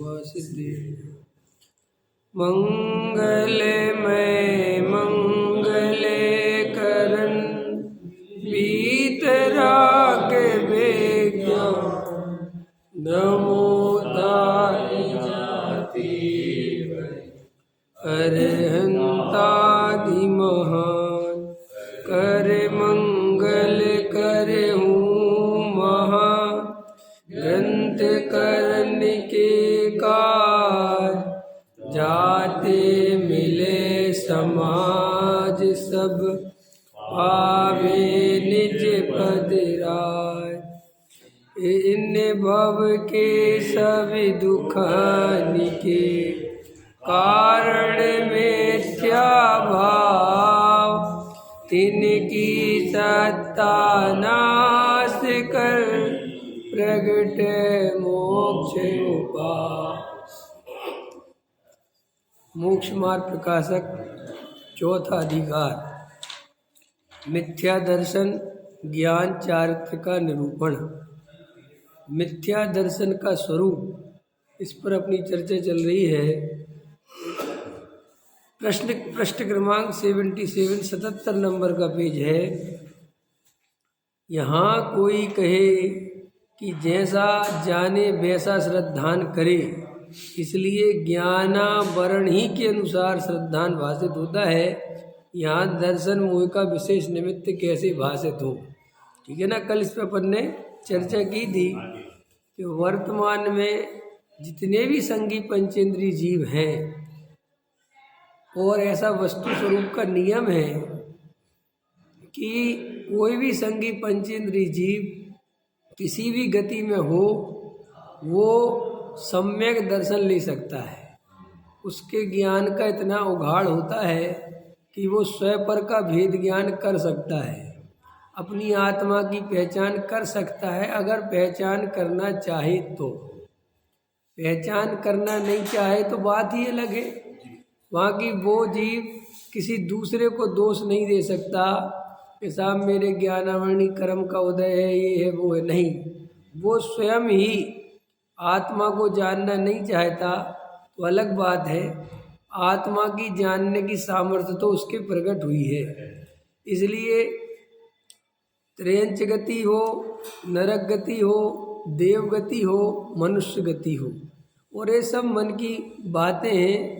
सिद्धि। मंगलमय मंगले करन वीतराग विज्ञान नमो ताय जाति अरहंतादि महान कर मंगल करहूँ महा ग्रंथ करन के कार जाते मिले समाज सब पावे निज पद राय। इन भव के सभी दुखानि के कारण मिथ्या भाव तिनकी सत्ता नाश कर प्रगट मोक्ष उपाय। मोक्ष मार्ग प्रकाशक चौथा अधिकार मिथ्या दर्शन ज्ञान चारित्र का निरूपण। मिथ्या दर्शन का स्वरूप, इस पर अपनी चर्चा चल रही है। पृष्ठ क्रमांक 77 77 नंबर का पेज है। यहाँ कोई कहे कि जैसा जाने वैसा श्रद्धान करे, इसलिए ज्ञानावरण ही के अनुसार श्रद्धान भाषित होता है। यहाँ दर्शन मोह का विशेष निमित्त कैसे भाषित हो, ठीक है ना। कल इस पर अपन ने चर्चा की थी कि वर्तमान में जितने भी संगी पंचेंद्रीय जीव हैं, और ऐसा वस्तु स्वरूप का नियम है कि कोई भी संगी पंचेंद्रीय जीव किसी भी गति में हो, वो सम्यक दर्शन ले सकता है। उसके ज्ञान का इतना उघाड़ होता है कि वो स्वपर का भेद ज्ञान कर सकता है, अपनी आत्मा की पहचान कर सकता है, अगर पहचान करना चाहे तो। पहचान करना नहीं चाहे तो बात ही अलग है। वहाँ की वो जीव किसी दूसरे को दोष नहीं दे सकता कि साहब मेरे ज्ञानावरणी कर्म का उदय है, ये है वो है, नहीं। वो स्वयं ही आत्मा को जानना नहीं चाहता तो अलग बात है। आत्मा की जानने की सामर्थ्य तो उसके प्रकट हुई है। इसलिए त्रयंच गति हो, नरक गति हो, देव गति हो, मनुष्य गति हो, और ये सब मन की बातें हैं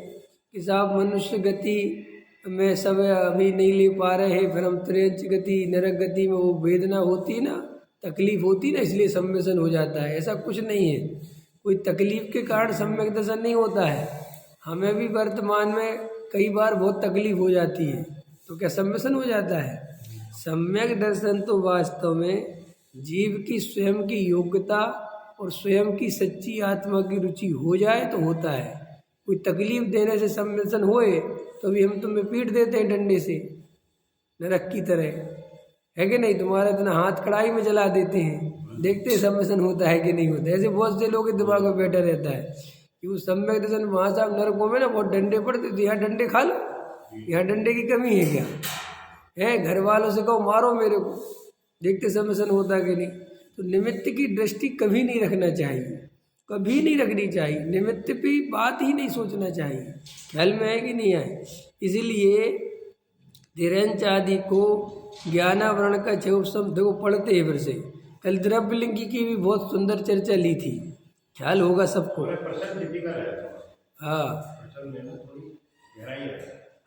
कि साहब मनुष्य गति में सब अभी नहीं ले पा रहे हैं, फिर हम त्रयंच गति नरक गति में वो वेदना होती ना, तकलीफ होती ना, इसलिए सम्यसन हो जाता है। ऐसा कुछ नहीं है, कोई तकलीफ के कारण सम्यक दर्शन नहीं होता है। हमें भी वर्तमान में कई बार बहुत तकलीफ हो जाती है, तो क्या सम्यसन हो जाता है? सम्यक दर्शन तो वास्तव में जीव की स्वयं की योग्यता और स्वयं की सच्ची आत्मा की रुचि हो जाए तो होता है। कोई तकलीफ देने से सम्यसन होए तो अभी हम तुम्हें पीट देते हैं डंडे से, नरक की तरह, है कि नहीं। तुम्हारा इतना हाथ कढ़ाई में जला देते हैं, देखते हैं सम्यसन होता है कि नहीं होता। ऐसे बहुत से लोगों के दिमाग में बैठा रहता है कि वो सम्यक दर्शन वहाँ साहब नरकों में ना बहुत डंडे पड़ते थे, यहाँ डंडे खा लो, यहाँ डंडे की कमी है क्या है? घर वालों से कहो मारो मेरे को, देखते सम्यसन होता है कि नहीं। तो निमित्त की दृष्टि कभी नहीं रखना चाहिए, कभी नहीं रखनी चाहिए। निमित्त पे बात ही नहीं सोचना चाहिए। ख्याल में है कि नहीं है? इसीलिए तिरंच आदि को ज्ञानावरण का छेवसम देखो पढ़ते हैं। फिर से कल द्रव्यलिंगी की भी बहुत सुंदर चर्चा ली थी, ख्याल होगा सबको।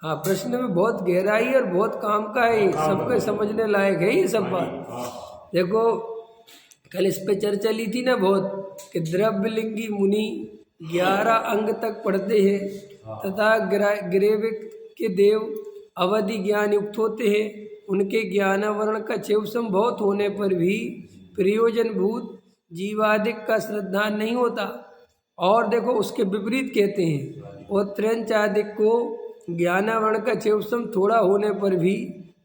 हाँ, प्रश्न में बहुत गहराई और बहुत काम का है, सबको समझने लायक है ये सब बात। देखो कल इस पे चर्चा ली थी ना बहुत, कि द्रव्यलिंगी मुनि 11 अंग तक पढ़ते हैं तथा गिरेविक के देव अवधि ज्ञान युक्त होते हैं। उनके ज्ञानावरण का छेवसम बहुत होने पर भी प्रयोजनभूत जीवादिक का श्रद्धा नहीं होता। और देखो उसके विपरीत कहते हैं, और त्रयंच आदिक को ज्ञानावरण का छेवसम थोड़ा होने पर भी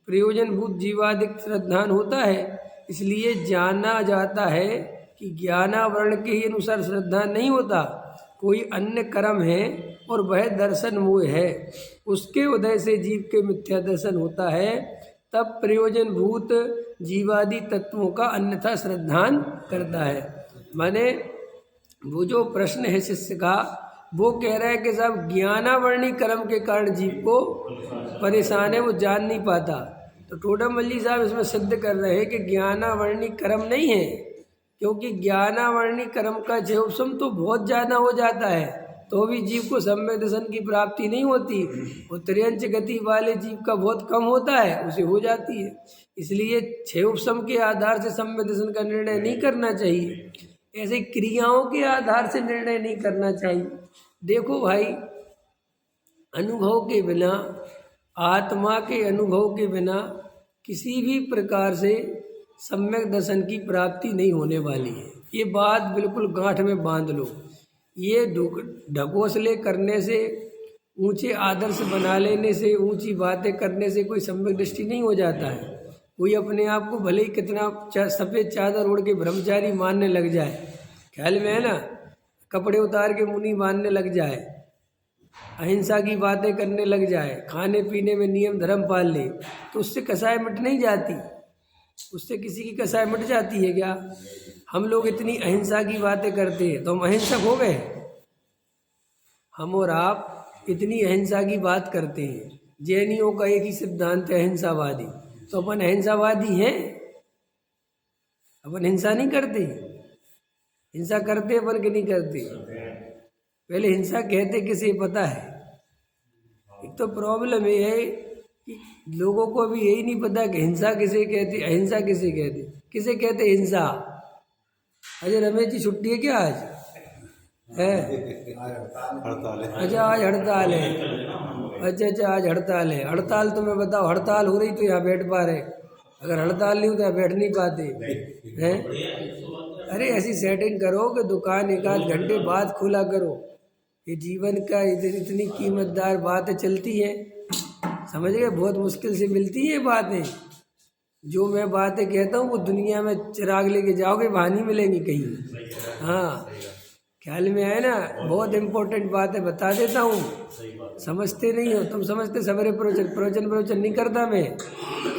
प्रयोजनभूत जीवादिक श्रद्धान होता है। इसलिए जाना जाता है कि ज्ञानावरण के ही अनुसार श्रद्धा नहीं होता, कोई अन्य कर्म है और वह दर्शन मोह है, उसके उदय से जीव के मिथ्या दर्शन होता है। तब प्रयोजनभूत जीवादि तत्वों का अन्यथा श्रद्धान करता है। माने वो जो प्रश्न है शिष्य का, वो कह रहा है कि साहब ज्ञानावर्णी कर्म के कारण जीव को परेशान है, वो जान नहीं पाता। तो टोडरमल जी साहब इसमें सिद्ध कर रहे हैं कि ज्ञानावर्णी कर्म नहीं है, क्योंकि ज्ञानावर्णी कर्म का क्षयोपशम तो बहुत ज़्यादा हो जाता है, तो भी जीव को सम्यक दर्शन की प्राप्ति नहीं होती। और त्रियंच गति वाले जीव का बहुत कम होता है, उसे हो जाती है। इसलिए क्षयोपशम के आधार से सम्यक दर्शन का निर्णय नहीं करना चाहिए, ऐसे क्रियाओं के आधार से निर्णय नहीं करना चाहिए। देखो भाई, अनुभव के बिना, आत्मा के अनुभव के बिना किसी भी प्रकार से सम्यक दर्शन की प्राप्ति नहीं होने वाली है। ये बात बिल्कुल गांठ में बांध लो। ये ढकोसले करने से, ऊंचे आदर्श बना लेने से, ऊंची बातें करने से कोई सम्यक दृष्टि नहीं हो जाता है। कोई अपने आप को भले ही कितना सफ़ेद चादर ओढ़ के ब्रह्मचारी मानने लग जाए, ख्याल में है ना, कपड़े उतार के मुनि मानने लग जाए, अहिंसा की बातें करने लग जाए, खाने पीने में नियम धर्म पाल ले, तो उससे कसाय मिट नहीं जाती। उससे किसी की कसाय मिट जाती है क्या? हम लोग इतनी अहिंसा की बातें करते हैं तो हम अहिंसक हो गए? हम और आप इतनी अहिंसा की बात करते हैं, जैनियों का एक ही सिद्धांत है अहिंसावादी, तो अपन अहिंसावादी हैं? अपन हिंसा नहीं करते? हिंसा करते अपन कि नहीं करते? पहले हिंसा कहते किसे पता है? एक तो प्रॉब्लम ये है कि लोगों को अभी यही नहीं पता कि हिंसा किसे कहते, अहिंसा किसे कहते। किसे कहते हिंसा? अजय रमेश जी छुट्टी है क्या आज? है? अच्छा आज हड़ताल है। अच्छा आज हड़ताल है। हड़ताल तो मैं बताओ, हड़ताल हो रही तो यहाँ बैठ पा रहे, अगर हड़ताल नहीं होता बैठ नहीं पाते हैं। अरे ऐसी सेटिंग करो कि दुकान एक आध घंटे बाद खुला करो। ये जीवन का इतनी कीमतदार बातें चलती हैं, समझ गए? बहुत मुश्किल से मिलती हैं बातें। जो मैं बातें कहता हूँ वो दुनिया में चिराग लेके जाओगे वहाँ नहीं मिलेंगी कहीं। हाँ, ख्याल में आए ना? बहुत इम्पोर्टेंट बातें बता देता हूँ, समझते नहीं हो तुम। समझते सवेरे प्रवचन नहीं करता मैं,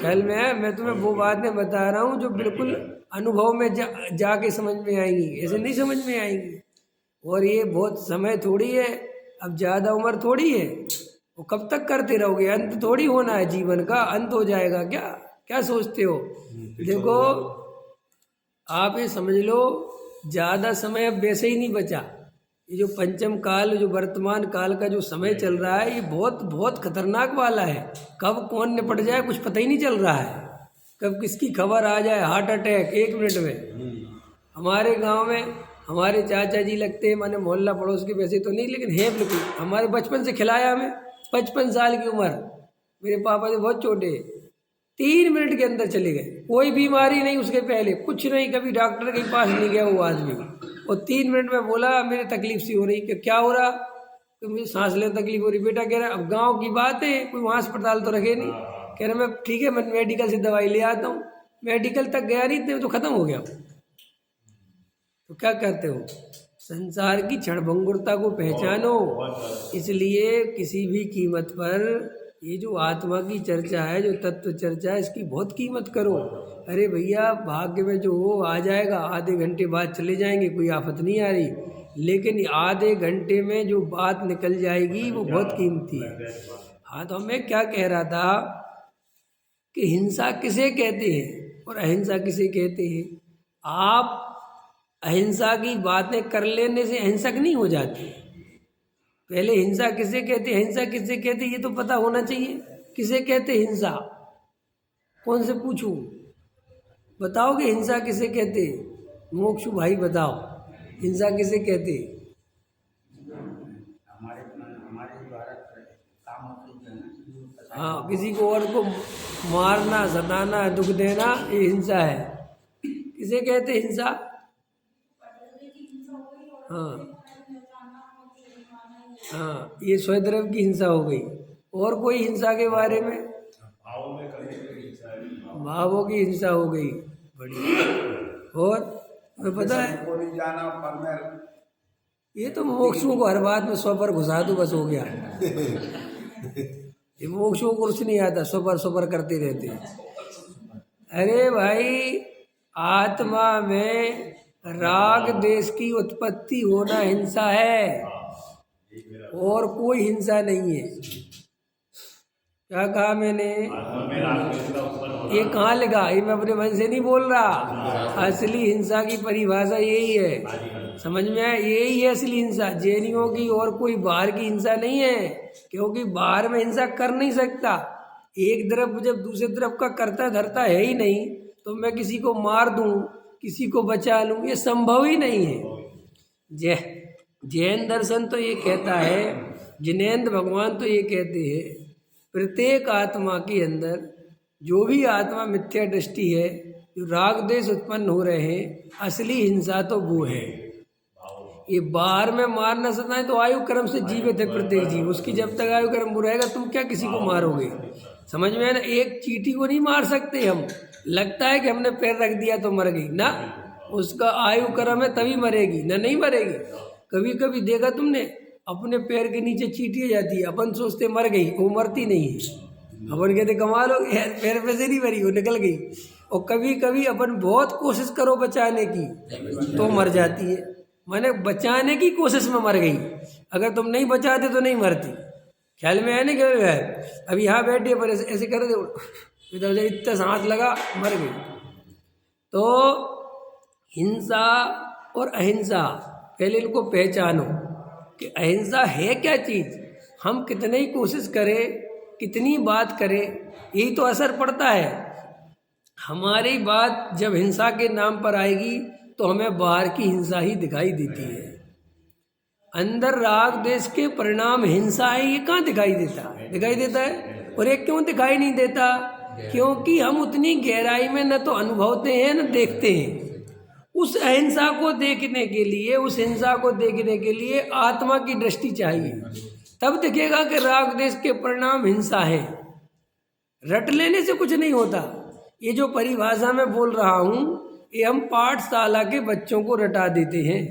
ख्याल में है? मैं तुम्हें वो बातें बता रहा हूँ जो बिल्कुल अनुभव में जाके समझ में आएंगी, ऐसे नहीं समझ में आएंगी। और ये बहुत समय थोड़ी है, अब ज़्यादा उम्र थोड़ी है, वो कब तक करते रहोगे? अंत थोड़ी होना है जीवन का, अंत हो जाएगा क्या? क्या सोचते हो? देखो आप ये समझ लो, ज़्यादा समय अब वैसे ही नहीं बचा। ये जो पंचम काल, जो वर्तमान काल का जो समय चल रहा है, ये बहुत बहुत खतरनाक वाला है। कब कौन निपट जाए कुछ पता ही नहीं चल रहा है, कब किसकी खबर आ जाए, हार्ट अटैक 1 मिनट में। हमारे गांव में हमारे चाचा जी लगते हैं, माने मोहल्ला पड़ोस के, वैसे तो नहीं लेकिन है बिल्कुल, हमारे बचपन से खिलाया हमें। 55 साल की उम्र, मेरे पापा से बहुत छोटे, 3 मिनट के अंदर चले गए। कोई बीमारी नहीं उसके पहले, कुछ नहीं, कभी डॉक्टर के पास नहीं गया वो आदमी। और 3 मिनट में बोला मेरे तकलीफ सी हो रही। कि क्या हो रहा? तो मुझे सांस लेने तकलीफ हो रही। बेटा कह रहा अब गांव की बात है, कोई वहाँ अस्पताल तो रखे नहीं। कह रहा मैं ठीक है, मैं मेडिकल से दवाई ले आता हूँ। मेडिकल तक गया नहीं, इतने में तो ख़त्म हो गया। तो क्या कहते हो? संसार की क्षणभंगुरता को पहचानो। इसलिए किसी भी कीमत पर ये जो आत्मा की चर्चा है, जो तत्व चर्चा है, इसकी बहुत कीमत करो। अरे भैया भाग्य में जो हो आ जाएगा, आधे घंटे बाद चले जाएंगे, कोई आफत नहीं आ रही, लेकिन आधे घंटे में जो बात निकल जाएगी वो बहुत कीमती है। हाँ, तो मैं क्या कह रहा था कि हिंसा किसे कहते हैं और अहिंसा किसे कहते हैं? आप अहिंसा की बातें कर लेने से अहिंसक नहीं हो जाते। पहले हिंसा किसे कहते, हिंसा किसे कहते ये तो पता होना चाहिए। किसे कहते हिंसा? कौन से पूछूं? बताओगे हिंसा किसे कहते? मोक्षु भाई बताओ, हिंसा किसे कहते? हाँ, किसी को और को मारना, सताना, दुख देना, ये हिंसा है। किसे कहते हिंसा? हाँ, ये स्वद्रव की हिंसा हो गई। और कोई हिंसा के बारे में? भावों की हिंसा हो गई, बड़ी। और तुम्हें पता है ये तो मोक्षों को हर बात में स्व पर घुसा दो, बस हो गया। ये मोक्षों को कुछ नहीं आता, स्व पर करते रहते हैं। अरे भाई, आत्मा में राग देश की उत्पत्ति होना हिंसा है, और कोई हिंसा नहीं है। क्या कहा मैंने? ये कहाँ लिखा? ये मैं अपने मन से नहीं बोल रहा। असली हिंसा की परिभाषा यही है, समझ में आया? यही है असली हिंसा जैनियों की, और कोई बाहर की हिंसा नहीं है। क्योंकि बाहर में हिंसा कर नहीं सकता। एक तरफ जब दूसरे तरफ का करता धरता है ही नहीं, तो मैं किसी को मार दूं, किसी को बचा लूं, ये संभव ही नहीं है। जैन दर्शन तो ये कहता है, जिनेंद्र भगवान तो ये कहते हैं, प्रत्येक आत्मा के अंदर जो भी आत्मा मिथ्या दृष्टि है, जो राग देश उत्पन्न हो रहे हैं, असली हिंसा तो वो है। ये बाहर में मारना सताए तो आयु कर्म से जीवित है प्रत्येक जीव, उसकी जब तक आयु कर्म वो रहेगा, तुम क्या किसी को मारोगे? समझ में है ना? एक चींटी को नहीं मार सकते हम। लगता है कि हमने पैर रख दिया तो मर गई ना, उसका आयु कर्म है तभी मरेगी ना, नहीं मरेगी। कभी कभी देखा तुमने, अपने पैर के नीचे चींटी जाती है, अपन सोचते मर गई, वो मरती नहीं है। अपन कहते कमाल हो गया, पैर पे से नहीं मरी, वो निकल गई। और कभी कभी अपन बहुत कोशिश करो बचाने की तो मर जाती है। मैंने बचाने की कोशिश में मर गई, अगर तुम नहीं बचाते तो नहीं मरती। ख्याल में है नहीं? क्या है? अभी यहाँ बैठे पर ऐसे कर दो, इधर उधर इतना हाथ लगा, मर गई। तो हिंसा और अहिंसा, पहले इनको पहचानो कि अहिंसा है क्या चीज़। हम कितने ही कोशिश करें, कितनी बात करें, यही तो असर पड़ता है। हमारी बात जब हिंसा के नाम पर आएगी तो हमें बाहर की हिंसा ही दिखाई देती है। अंदर राग देश के परिणाम हिंसा है, ये कहाँ दिखाई देता है? दिखाई देता है। और ये क्यों दिखाई नहीं देता? क्योंकि हम उतनी गहराई में न तो अनुभवते हैं न देखते हैं। उस अहिंसा को देखने के लिए, उस हिंसा को देखने के लिए आत्मा की दृष्टि चाहिए, तब दिखेगा कि राग देश के परिणाम हिंसा है। रट लेने से कुछ नहीं होता। ये जो परिभाषा मैं बोल रहा हूँ, ये हम पाठशाला के बच्चों को रटा देते हैं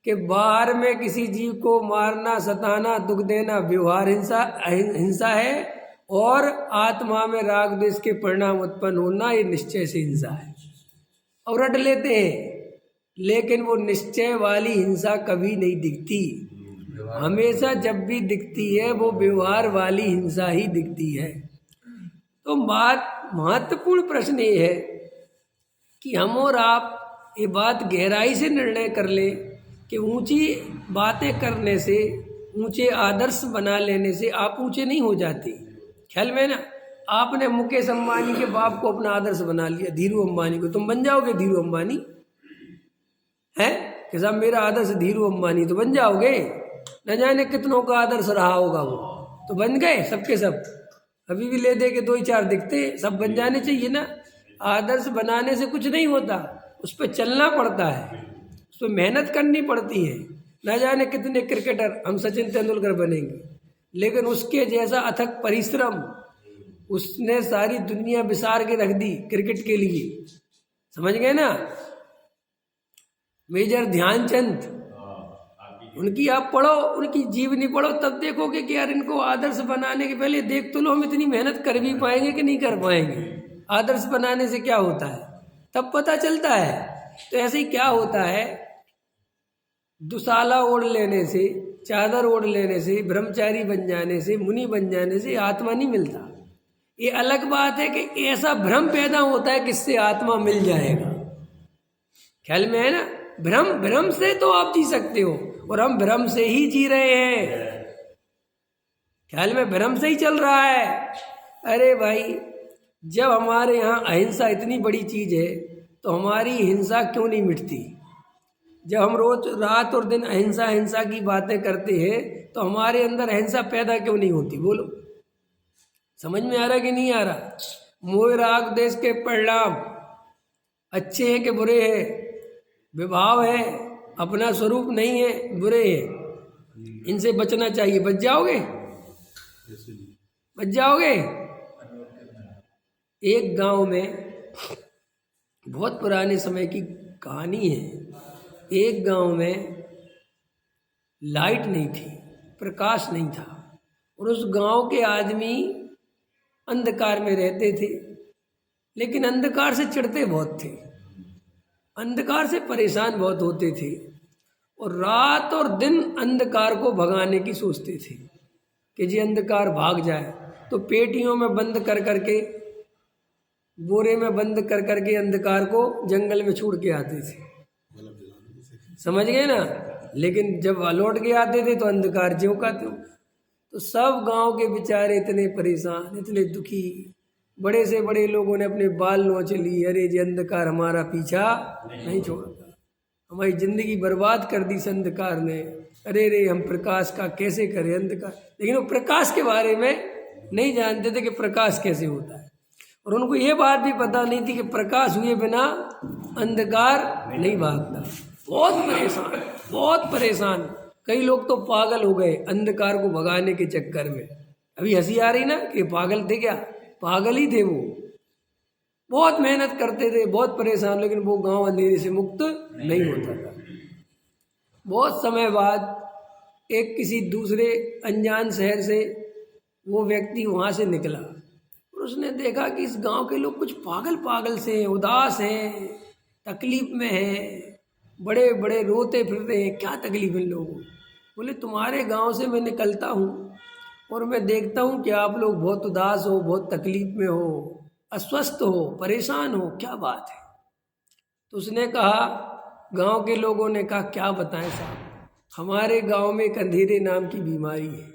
कि बाहर में किसी जीव को मारना, सताना, दुख देना व्यवहार हिंसा है, और आत्मा में राग देश के परिणाम उत्पन्न होना ये निश्चय से हिंसा है। और रट लेते हैं, लेकिन वो निश्चय वाली हिंसा कभी नहीं दिखती। हमेशा जब भी दिखती है वो व्यवहार वाली हिंसा ही दिखती है। तो महत्वपूर्ण प्रश्न ये है कि हम और आप ये बात गहराई से निर्णय कर ले कि ऊंची बातें करने से, ऊंचे आदर्श बना लेने से आप ऊंचे नहीं हो जाते। ख्याल में ना? आपने मुकेश अंबानी के बाप को अपना आदर्श बना लिया, धीरू अंबानी को, तुम बन जाओगे धीरू अंबानी? है कि साहब मेरा आदर्श धीरू अंबानी, तो बन जाओगे। न जाने कितनों का आदर्श रहा होगा, वो तो बन गए सबके सब। अभी भी ले दे के 2 ही 4 दिखते, सब बन जाने चाहिए ना। आदर्श बनाने से कुछ नहीं होता, उस पर चलना पड़ता है, उस पर मेहनत करनी पड़ती है। न जाने कितने क्रिकेटर, हम सचिन तेंदुलकर बनेंगे, लेकिन उसके जैसा अथक परिश्रम उसने सारी दुनिया बिसार के रख दी क्रिकेट के लिए। समझ गए ना? मेजर ध्यानचंद, उनकी आप पढ़ो, उनकी जीवनी पढ़ो, तब देखोगे कि यार इनको आदर्श बनाने के पहले देख तो लो हम इतनी मेहनत कर भी पाएंगे कि नहीं कर पाएंगे। आदर्श बनाने से क्या होता है तब पता चलता है। तो ऐसे ही क्या होता है, दुशाला ओढ़ लेने से, चादर ओढ़ लेने से, ब्रह्मचारी बन जाने से, मुनि बन जाने से आत्मा नहीं मिलता। ये अलग बात है कि ऐसा भ्रम पैदा होता है किससे आत्मा मिल जाएगा। ख्याल में है ना? भ्रम से तो आप जी सकते हो, और हम भ्रम से ही जी रहे हैं। ख्याल में भ्रम से ही चल रहा है। अरे भाई, जब हमारे यहाँ अहिंसा इतनी बड़ी चीज है तो हमारी हिंसा क्यों नहीं मिटती? जब हम रोज रात और दिन अहिंसा हिंसा की बातें करते हैं तो हमारे अंदर अहिंसा पैदा क्यों नहीं होती? बोलो, समझ में आ रहा कि नहीं आ रहा? मोह राग देश के परिणाम अच्छे हैं कि बुरे हैं? विभाव है, अपना स्वरूप नहीं है, बुरे हैं। इनसे बचना चाहिए। बच जाओगे? बच जाओगे? एक गांव में, बहुत पुराने समय की कहानी है, एक गांव में लाइट नहीं थी, प्रकाश नहीं था, और उस गांव के आदमी अंधकार में रहते थे, लेकिन अंधकार से चिढ़ते बहुत थे। अंधकार से परेशान बहुत होते थे और रात और दिन अंधकार को भगाने की सोचते थे कि जी अंधकार भाग जाए। तो पेटियों में बंद कर करके, बोरे में बंद कर करके अंधकार को जंगल में छोड़ के आते थे, समझ गए ना। लेकिन जब लौट के आते थे तो अंधकार ज्यों का त्यों। तो सब गांव के बेचारे इतने परेशान, इतने दुखी, बड़े से बड़े लोगों ने अपने बाल नोच ली, अरे जी अंधकार हमारा पीछा नहीं छोड़ता, हमारी जिंदगी बर्बाद कर दी इस अंधकार ने, अरे रे हम प्रकाश का कैसे करें अंधकार। लेकिन वो प्रकाश के बारे में नहीं जानते थे कि प्रकाश कैसे होता है, और उनको ये बात भी पता नहीं थी कि प्रकाश हुए बिना अंधकार नहीं भागता। बहुत परेशान, बहुत परेशान। कई लोग तो पागल हो गए अंधकार को भगाने के चक्कर में। अभी हंसी आ रही ना कि पागल थे, क्या पागल ही थे वो। बहुत मेहनत करते थे, बहुत परेशान, लेकिन वो गांव अंधेरे से मुक्त नहीं होता था। बहुत समय बाद एक किसी दूसरे अनजान शहर से वो व्यक्ति वहाँ से निकला और उसने देखा कि इस गांव के लोग कुछ पागल पागल से हैं, उदास हैं, तकलीफ में हैं, बड़े बड़े रोते फिर रहे हैं, क्या तकलीफ इन लोगों को। बोले तुम्हारे गांव से मैं निकलता हूँ और मैं देखता हूँ कि आप लोग बहुत उदास हो, बहुत तकलीफ में हो, अस्वस्थ हो, परेशान हो, क्या बात है। तो उसने कहा, गांव के लोगों ने कहा क्या बताएं साहब, हमारे गांव में एक अंधेरे नाम की बीमारी है,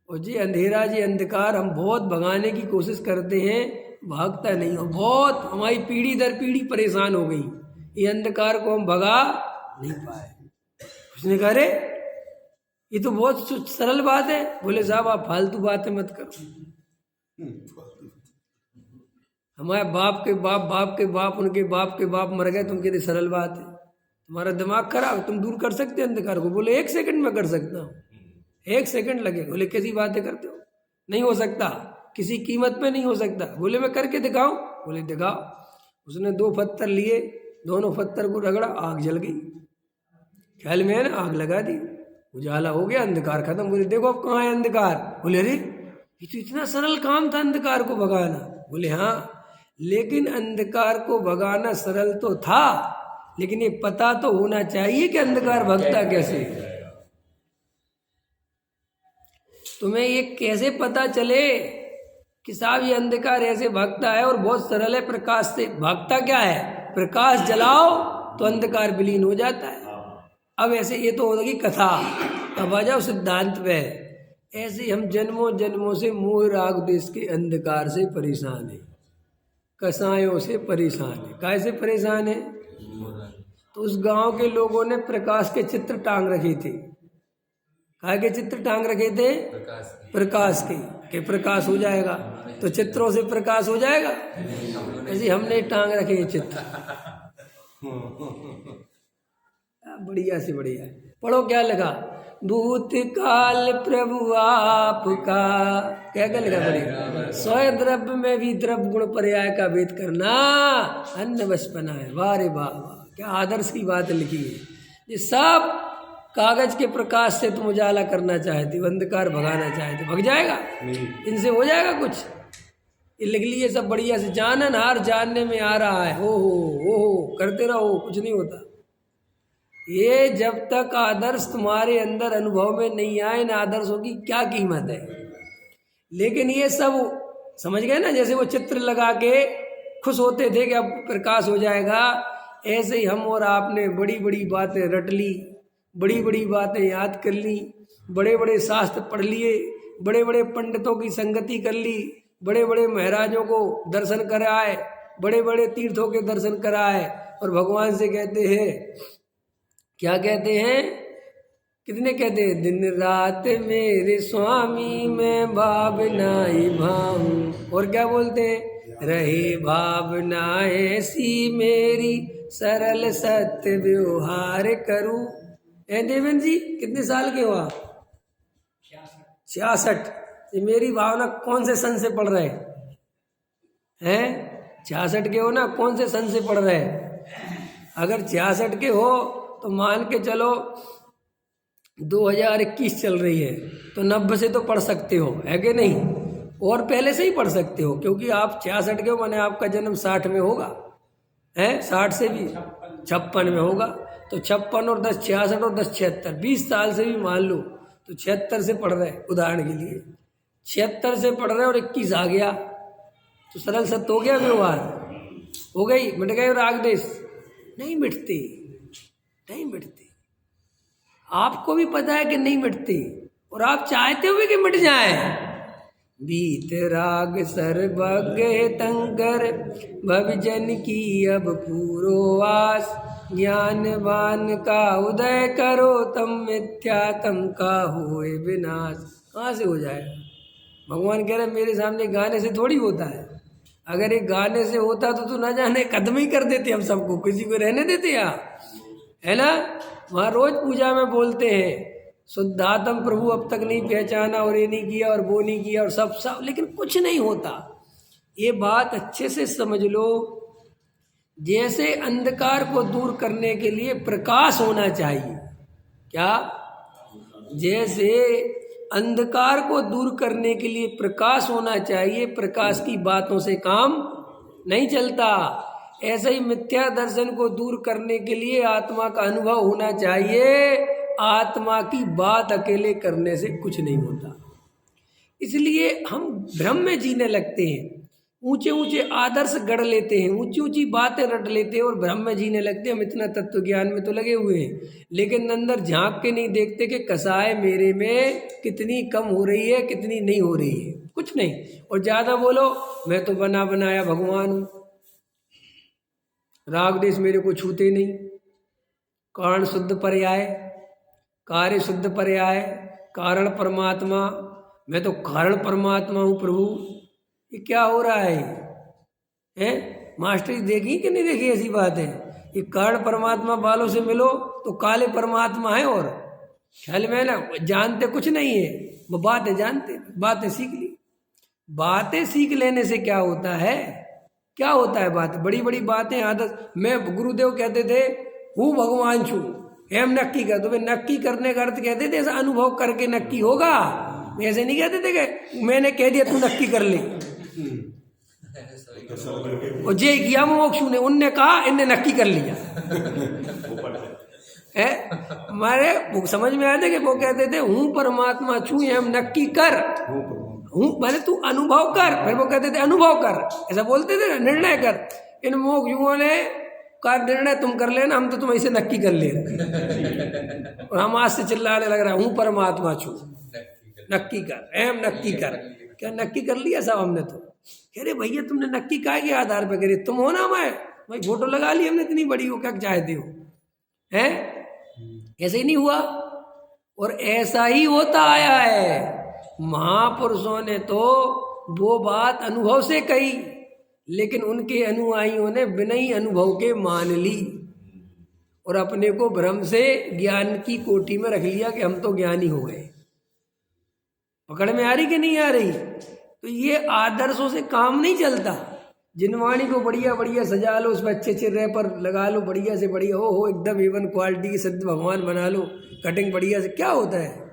और जी अंधेरा, जी अंधकार हम बहुत भगाने की कोशिश करते हैं, भागता नहीं हो, बहुत हमारी पीढ़ी दर पीढ़ी परेशान हो गई, ये अंधकार को हम भगा नहीं पाए। उसने कहा अरे ये तो बहुत सरल बात है। बोले साहब आप फालतू बातें मत करो, हमारे बाप के बाप, बाप के बाप, उनके बाप के बाप मर गए, तुम कहते सरल बात है, तुम्हारा दिमाग खराब, तुम दूर कर सकते अंधकार को। बोले 1 सेकंड में कर सकता हूँ, 1 सेकंड लगे। बोले कैसी बातें करते हो, नहीं हो सकता, किसी कीमत पे नहीं हो सकता। बोले मैं करके दिखाऊं। बोले दिखाओ। उसने 2 पत्थर लिए, दोनों पत्थर को रगड़ा, आग जल गई। ख्याल में है ना, आग लगा दी, उजाला हो गया, अंधकार खत्म। बोले देखो अब कहाँ है अंधकार। बोले अरे ये तो इतना सरल काम था अंधकार को भगाना। बोले हाँ, लेकिन अंधकार को भगाना सरल तो था, लेकिन ये पता तो होना चाहिए कि अंधकार भगता कैसे। तुम्हें ये कैसे पता चले कि साहब ये अंधकार ऐसे भागता है और बहुत सरल है, प्रकाश से भागता क्या है, प्रकाश जलाओ तो अंधकार विलीन हो जाता है। अब ऐसे ये तो होगी कथा, अब आ जाओ सिद्धांत पे। ऐसे हम जन्मों जन्मों से मोह राग देश के अंधकार से परेशान है, कसायों से परेशान है। कैसे परेशान है, तो उस गांव के लोगों ने प्रकाश के चित्र टांग रखे थे। काय के चित्र टांग रखे थे, प्रकाश के प्रकाश हो जाएगा, तो चित्रों से प्रकाश हो जाएगा। ऐसे हमने टांग रखे चित्र, बढ़िया से बढ़िया। पढ़ो क्या लगा, भूतकाल प्रभु आपका, क्या क्या लिखा बढ़िया, स्वय द्रव्य में भी द्रव्य गुण पर्याय का भेद करना अन्य बचपना है। वाह रे वाह, क्या आदर्श की बात लिखी है। ये सब कागज के प्रकाश से तुम उजाला करना चाहते हो, अंधकार भगाना चाहते हो, भग जाएगा, इनसे हो जाएगा कुछ। ये लिख लिए सब बढ़िया से, जानन हार जानने में आ रहा है, हो करते रहो, कुछ नहीं होता। ये जब तक आदर्श तुम्हारे अंदर अनुभव में नहीं आए ना, आदर्शों की क्या कीमत है। लेकिन ये सब समझ गए ना, जैसे वो चित्र लगा के खुश होते थे कि अब प्रकाश हो जाएगा, ऐसे ही हम और आपने बड़ी बड़ी बातें रट ली, बड़ी बड़ी बातें याद कर ली, बड़े बड़े शास्त्र पढ़ लिए, बड़े बड़े पंडितों की संगति कर ली, बड़े बड़े महाराजों को दर्शन कराए, बड़े बड़े तीर्थों के दर्शन कराए, और भगवान से कहते हैं, क्या कहते हैं, कितने कहते हैं, दिन रात मेरे स्वामी मैं भावना ही भाऊं। और क्या बोलते हैं, रहे भावना ऐसी मेरी सरल सत्य व्यवहार करूं। देवेंद्र जी कितने साल के हो आप? 66। ये मेरी भावना कौन से सन से पढ़ रहे हैं? 66 के हो ना, कौन से सन से पढ़ रहे हैं? अगर 66 के हो तो मान के चलो 2021 चल रही है, तो 90 से तो पढ़ सकते हो, है कि नहीं? और पहले से ही पढ़ सकते हो, क्योंकि आप 66 के हो, माने आपका जन्म 60 में होगा, है 60 से भी 56 में होगा, तो 56 और 10 66 और 10 76, 20 साल से भी मान लो तो 76 से पढ़ रहे, उदाहरण के लिए 76 से पढ़ रहे और 21 आ गया तो सरल सत्य हो गया, व्यवहार हो गई, मिट गए राग देश? नहीं मिटते, नहीं मिटते। आपको भी पता है कि नहीं मिटते और आप चाहते हो कि मिट जाए। बीत राग सर्वज्ञ तंकर भवजन की अब पूरो वास, ज्ञानवान का उदय करो तम मिथ्या तम का होए विनाश। कहाँ से हो जाएगा? भगवान कह रहे मेरे सामने गाने से थोड़ी होता है। अगर एक गाने से होता तो ना जाने कदम ही कर देते हम सबको, किसी को रहने देते यहाँ, है ना। वहाँ रोज पूजा में बोलते हैं शुद्धात्म प्रभु अब तक नहीं पहचाना और ये नहीं किया और वो नहीं किया और सब, लेकिन कुछ नहीं होता। ये बात अच्छे से समझ लो। जैसे अंधकार को दूर करने के लिए प्रकाश होना चाहिए, क्या? जैसे अंधकार को दूर करने के लिए प्रकाश होना चाहिए, प्रकाश की बातों से काम नहीं चलता। ऐसे ही मिथ्या दर्शन को दूर करने के लिए आत्मा का अनुभव होना चाहिए। आत्मा की बात अकेले करने से कुछ नहीं होता। इसलिए हम भ्रम में जीने लगते हैं, ऊंचे ऊंचे आदर्श गढ़ लेते हैं, ऊंची ऊंची बातें रट लेते हैं और भ्रम में जीने लगते हैं। हम इतना तत्व ज्ञान में तो लगे हुए हैं, लेकिन अंदर झांक के नहीं देखते कि कसाय मेरे में कितनी कम हो रही है, कितनी नहीं हो रही है, कुछ नहीं। और ज़्यादा बोलो मैं तो बना बनाया भगवान हूँ, राग देश मेरे को छूते नहीं, कारण शुद्ध पर्याय, कार्य शुद्ध पर्याय, कारण परमात्मा, मैं तो कारण परमात्मा हूँ प्रभु। ये क्या हो रहा है? मास्टरी देखी कि नहीं देखी? ऐसी बात है। ये कारण परमात्मा वालों से मिलो तो काले परमात्मा है, और ख्याल में ना जानते कुछ नहीं है, वो बातें जानते, बातें सीख ली। बातें सीख लेने से क्या होता है? क्या होता है? बात बड़ी बड़ी बातें आदत। मैं गुरुदेव कहते थे हूँ भगवान छू, हम नक्की कर, तो वे नक्की करने का अर्थ कहते थे ऐसा अनुभव करके नक्की होगा। ऐसे नहीं कहते थे कि मैंने कह दिया तू नक्की कर ले, और जे किया मोक्षु ने, उनने कहा इनने नक्की कर लिया है। हमारे समझ में आया था कि वो कहते थे हूँ परमात्मा छू, हम नक्की कर, हूँ मैंने तू अनुभव कर, फिर वो कहते थे अनुभव कर, ऐसा बोलते थे ना, निर्णय कर। इन मोक्षुओं ने का निर्णय तुम कर लेना, हम तो तुम ऐसे नक्की कर ले रहे और हम आज से चिल्लाने लग रहा हूँ परमात्मा छू, नक्की कर, एम नक्की कर। क्या नक्की कर लिया साहब हमने? तो कह रहे भैया तुमने नक्की काय के आधार पे करे? तुम हो ना, मैं भाई फोटो लगा ली हमने, इतनी बड़ी हो, क्या चाहते हो? हैं? ऐसे ही नहीं हुआ, और ऐसा ही होता आया है। महापुरुषों ने तो वो बात अनुभव से कही, लेकिन उनके अनुयायियों ने बिना ही अनुभव के मान ली और अपने को भ्रम से ज्ञान की कोटि में रख लिया कि हम तो ज्ञानी हो गए। पकड़ में आ रही कि नहीं आ रही? तो ये आदर्शों से काम नहीं चलता। जिनवाणी को बढ़िया बढ़िया सजा लो, उसमें अच्छे अच्छे रैपर लगा लो, बढ़िया से बढ़िया हो एकदम इवन क्वालिटी के सत्य भगवान बना लो, कटिंग बढ़िया से, क्या होता है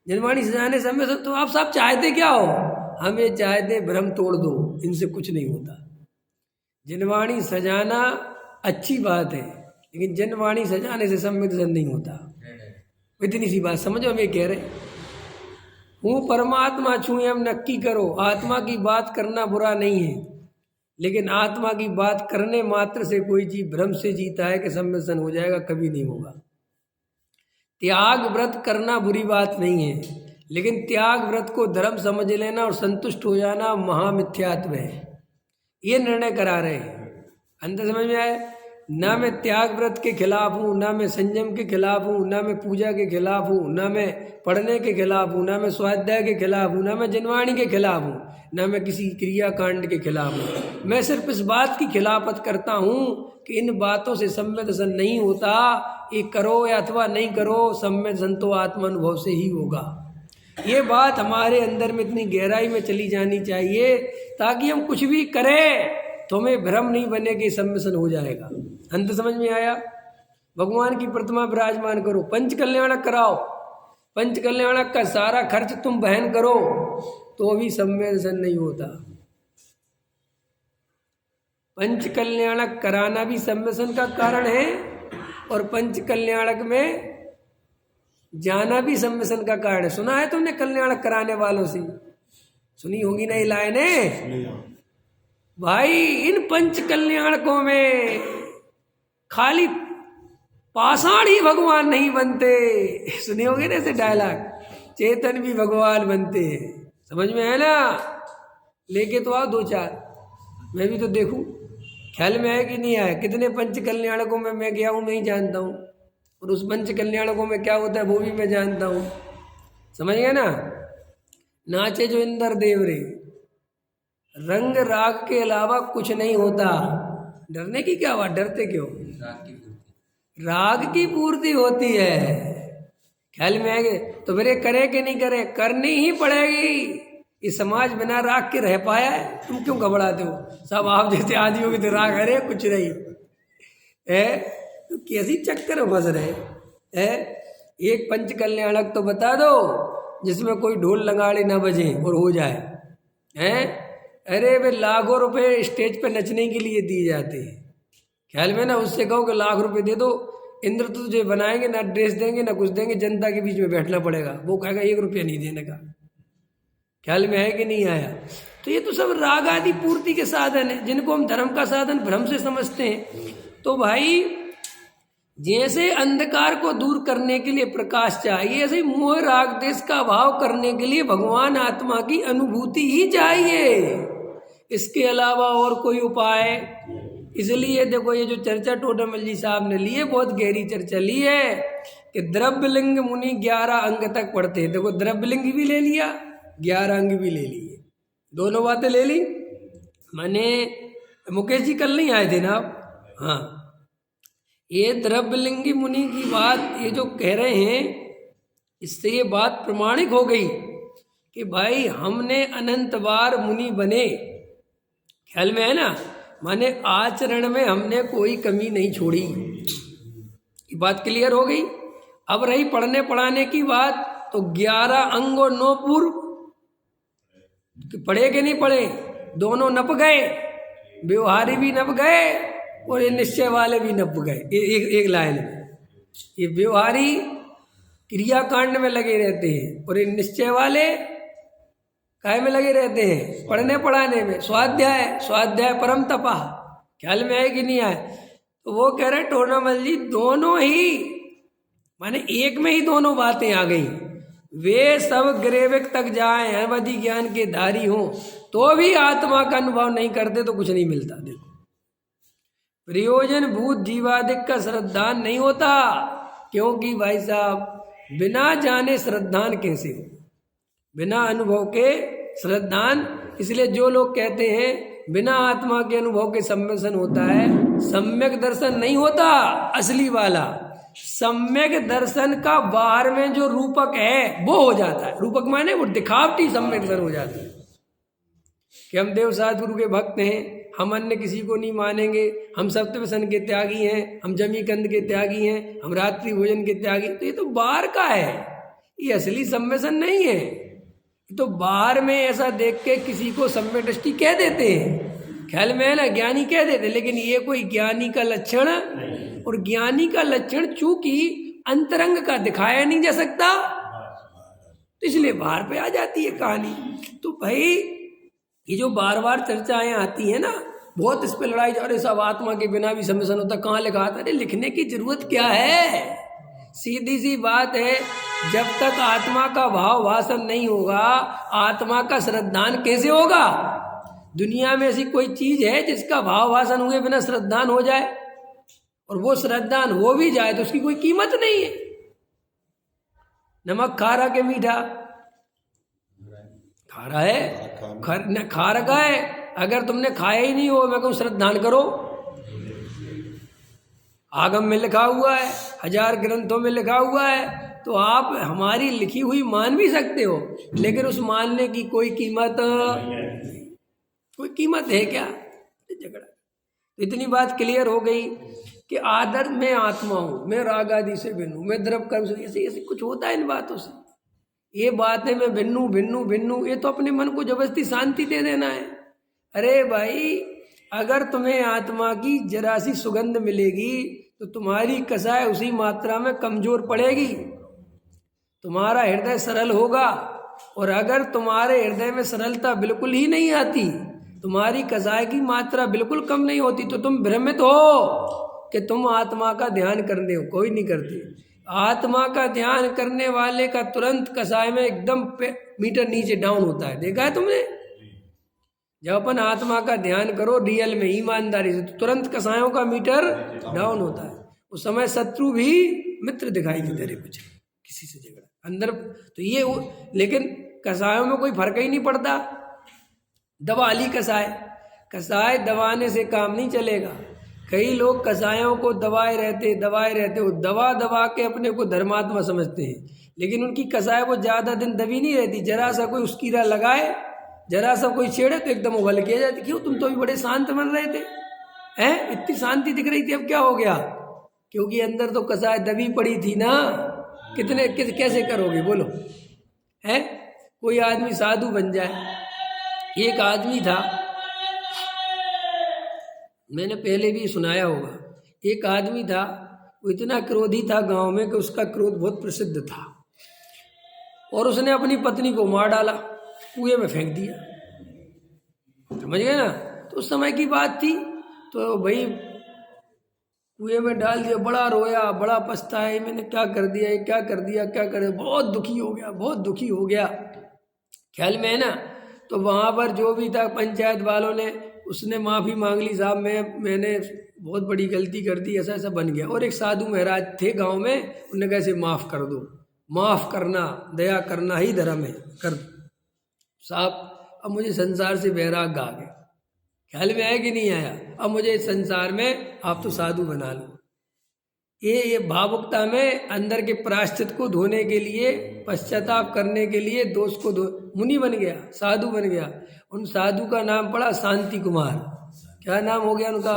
जिनवाणी सजाने समय से? तो आप सब चाहते क्या हो? हम ये चाहते भ्रम तोड़ दो, इनसे कुछ नहीं होता। जिनवाणी सजाना अच्छी बात है, लेकिन जिनवाणी सजाने से सम्यक दर्शन नहीं होता। इतनी सी बात समझो, हम ये कह रहे हूँ परमात्मा छू, हम नक्की करो। आत्मा की बात करना बुरा नहीं है, लेकिन आत्मा की बात करने मात्र से कोई जीव भ्रम से जीता है कि सम्मिलन हो जाएगा, कभी नहीं होगा। त्याग व्रत करना बुरी बात नहीं है, लेकिन त्याग व्रत को धर्म समझ लेना और संतुष्ट हो जाना महामिथ्यात्व है। ये निर्णय करा रहे हैं। अंदर समझ में आए? ना मैं त्याग व्रत के खिलाफ हूँ, ना मैं संयम के खिलाफ हूँ, ना मैं पूजा के खिलाफ हूँ, ना मैं पढ़ने के खिलाफ हूँ, ना मैं स्वाध्याय के खिलाफ हूँ, ना मैं जिनवाणी के खिलाफ हूँ, ना मैं किसी क्रिया कांड के खिलाफ हूँ। मैं सिर्फ इस बात की खिलाफत करता हूँ कि इन बातों से सम्यक दर्शन नहीं होता। ये करो या अथवा नहीं करो, सम्यक दर्शन तो आत्मानुभव से ही होगा। ये बात हमारे अंदर में इतनी गहराई में चली जानी चाहिए ताकि हम कुछ भी करें तो हमें भ्रम नहीं बने कि सम्मिलन हो जाएगा। अंत समझ में आया? भगवान की प्रतिमा विराजमान करो, पंच कल्याणक कराओ, पंच कल्याणक का सारा खर्च तुम वहन करो, तो भी सम्मिलन नहीं होता। पंच कल्याणक कराना भी सम्मिशन का कारण है और पंच कल्याणक में जाना भी सम्मिशन का कारण है। सुना है तुमने कल्याणक कराने वालों से? सुनी होगी ना ये लाइनें। भाई इन पंच कल्याणकों में खाली पाषाण ही भगवान नहीं बनते। सुने होगे ना ऐसे डायलॉग, चेतन भी भगवान बनते हैं। समझ में है ना? लेके तो आओ दो चार, मैं भी तो देखूं ख्याल में है कि नहीं आया। कितने पंच कल्याणकों में मैं गया हूँ, मैं ही जानता हूँ, और उस पंच कल्याणकों में क्या होता है वो भी मैं जानता हूँ। समझ गए ना? नाचे जो इंद्र देव रे, रंग राग के अलावा कुछ नहीं होता। डरने की क्या बात, डरते क्यों? राग की पूर्ति होती है। ख्याल में आएंगे तो मेरे करे कि नहीं करे, करनी ही पड़ेगी। ये समाज बिना राग के रह पाया है? तुम क्यों घबराते हो? सब आप जैसे आदमियों की तो राग अरे कुछ नहीं है, तो कैसी चक्कर में फंस रहे है। एक पंच कल्याणक तो बता दो जिसमें कोई ढोल लगाड़े ना बजे और हो जाए हैं। अरे वे लाखों रुपए स्टेज पे नचने के लिए दिए जाते हैं। ख्याल में ना? उससे कहो कि लाख रुपए दे दो, इंद्र तो तुझे बनाएंगे ना, ड्रेस देंगे ना कुछ देंगे, जनता के बीच में बैठना पड़ेगा। वो कहेगा 1 रुपया नहीं देने का। ख्याल में है कि नहीं आया? तो ये तो सब राग आदि पूर्ति के साधन है, जिनको हम धर्म का साधन भ्रम से समझते हैं। तो भाई जैसे अंधकार को दूर करने के लिए प्रकाश चाहिए, ऐसे मोह राग देश का भाव करने के लिए भगवान आत्मा की अनुभूति ही चाहिए। इसके अलावा और कोई उपाय? इसलिए देखो ये जो चर्चा टोडामल जी साहब ने ली है, बहुत गहरी चर्चा ली है कि द्रव्यलिंग मुनि 11 अंग तक पढ़ते हैं। देखो द्रव्यलिंग भी ले लिया, 11 अंग भी ले लिए, दोनों बातें ले ली। मैंने मुकेश जी कल नहीं आए थे ना आप? हाँ, ये द्रव्यलिंगी मुनि की बात ये जो कह रहे हैं, इससे ये बात प्रमाणिक हो गई कि भाई हमने अनंत बार मुनि बने। ख्याल में है ना? माने आचरण में हमने कोई कमी नहीं छोड़ी। ये बात क्लियर हो गई। अब रही पढ़ने पढ़ाने की बात, तो 11 अंग और 9 पूर्व पढ़े कि नहीं पढ़े? दोनों नप गए, व्यवहारी भी नप गए और ये निश्चय वाले भी नप गए। एक लाइन में ये व्यवहारी क्रियाकांड में लगे रहते हैं और ये निश्चय वाले काय में लगे रहते हैं? पढ़ने पढ़ाने में। स्वाध्याय परम तपा। ख्याल में आए कि नहीं आए? तो वो कह रहे टोडामल जी दोनों ही माने एक में ही दोनों बातें आ गई। वे सब ग्रेविक तक जाएं, अवधि ज्ञान के धारी हों, तो भी आत्मा का अनुभव नहीं करते तो कुछ नहीं मिलता। देखो प्रयोजन भूत जीवादिक का श्रद्धान नहीं होता, क्योंकि भाई साहब बिना जाने श्रद्धान कैसे हो? बिना अनुभव के श्रद्धान। इसलिए जो लोग कहते हैं बिना आत्मा के अनुभव के सम्मिशन होता है, सम्यक दर्शन नहीं होता असली वाला। सम्यक दर्शन का बाहर में जो रूपक है वो हो जाता है। रूपक माने वो दिखावटी सम्यक दर्शन हो जाता है कि हम देव सतगुरु के भक्त हैं, हम अन्य किसी को नहीं मानेंगे, हम सप्तव्यसन के त्यागी हैं, हम जमी कंद के त्यागी हैं, हम रात्रि भोजन के त्यागी। तो ये तो बाहर का है, ये असली सम्मिशन नहीं है। तो बाहर में ऐसा देख के किसी को सम्यक दृष्टि कह देते हैं। ख्याल में है ना? ज्ञानी कह देते, लेकिन ये कोई ज्ञानी का लक्षण, और ज्ञानी का लक्षण चूंकि अंतरंग का दिखाया नहीं जा सकता, तो इसलिए बाहर पे आ जाती है कहानी। तो भाई ये जो बार बार चर्चाएं आती है ना, बहुत इस पे लड़ाई, अरे सब आत्मा के बिना भी सम्मिशन होता, कहाँ लिखा था? अरे लिखने की जरूरत क्या है? सीधी सी बात है, जब तक आत्मा का भाव भाषण नहीं होगा, आत्मा का श्रद्धान कैसे होगा? दुनिया में ऐसी कोई चीज है जिसका भाव भाषण हुए बिना श्रद्धान हो जाए? और वो श्रद्धान हो भी जाए तो उसकी कोई कीमत नहीं है। नमक खारा के मीठा? खारा है, खा रखा है। अगर तुमने खाया ही नहीं हो, मैं कहूँ श्रद्धान करो। आगम में लिखा हुआ है, 1000 ग्रंथों में लिखा हुआ है, तो आप हमारी लिखी हुई मान भी सकते हो, लेकिन उस मानने की कोई कीमत है क्या? झगड़ा। इतनी बात क्लियर हो गई कि आदर में आत्मा हूँ, मैं राग आदि से भिन्न हूँ, मैं द्रव्य कर्म से, ऐसे कुछ होता है इन बातों से। ये बातें मैं भिन्नू भिन्नू भिन्नू, ये तो अपने मन को जबरदस्ती शांति दे देना है। अरे भाई अगर तुम्हें आत्मा की जरा सी सुगंध मिलेगी तो तुम्हारी कसाय उसी मात्रा में कमजोर पड़ेगी, तुम्हारा हृदय सरल होगा। और अगर तुम्हारे हृदय में सरलता बिल्कुल ही नहीं आती, तुम्हारी कसाय की मात्रा बिल्कुल कम नहीं होती, तो तुम भ्रमित हो कि तुम आत्मा का ध्यान करने हो। कोई नहीं करते। आत्मा का ध्यान करने वाले का तुरंत कसाय में एकदम मीटर नीचे डाउन होता है। देखा है तुमने? जब अपन आत्मा का ध्यान करो रियल में ईमानदारी से, तो तुरंत कसायों का मीटर डाउन होता है। उस समय शत्रु भी मित्र दिखाई देते रहे, कुछ किसी से झगड़ा अंदर तो ये लेकिन कसायों में कोई फर्क ही नहीं पड़ता। दवा ली कसाय दबाने से काम नहीं चलेगा। कई लोग कसायों को दबाए रहते वो दबा के अपने को धर्मात्मा समझते हैं, लेकिन उनकी कसाय वो ज्यादा दिन दबी नहीं रहती। जरा सा कोई उसकीरा लगाए, जरा सा कोई छेड़े तो एकदम उगल के जाती। क्यों? तुम तो अभी बड़े शांत बन रहे थे, हैं? इतनी शांति दिख रही थी, अब क्या हो गया? क्योंकि अंदर तो कसाय दबी पड़ी थी ना। कैसे करोगे बोलो? है कोई आदमी साधु बन जाए। एक आदमी था, मैंने पहले भी सुनाया होगा, एक आदमी था, वो इतना क्रोधी था गांव में कि उसका क्रोध बहुत प्रसिद्ध था, और उसने अपनी पत्नी को मार डाला, कुएं में फेंक दिया। समझ गए ना? तो उस समय की बात थी। तो भाई कुएं में डाल दिया, बड़ा रोया, बड़ा पछताया, मैंने क्या कर दिया, ये क्या कर दिया, बहुत दुखी हो गया, ख्याल में है ना। तो वहाँ पर जो भी था पंचायत वालों ने, उसने माफ़ी मांग ली, साहब मैंने बहुत बड़ी गलती कर दी, ऐसा ऐसा बन गया। और एक साधु महाराज थे गांव में, उन्होंने कैसे माफ़ कर दो, माफ़ करना, दया करना ही धर्म है, कर दो साहब। अब मुझे संसार से वैराग्य आ गया, ख्याल में आया कि नहीं आया? अब मुझे इस संसार में आप तो साधु बना लो। ये भावुकता में अंदर के प्रायश्चित को धोने के लिए, पश्चाताप करने के लिए, दोष को मुनि बन गया, साधु बन गया। उन साधु का नाम पड़ा शांति कुमार। क्या नाम हो गया उनका?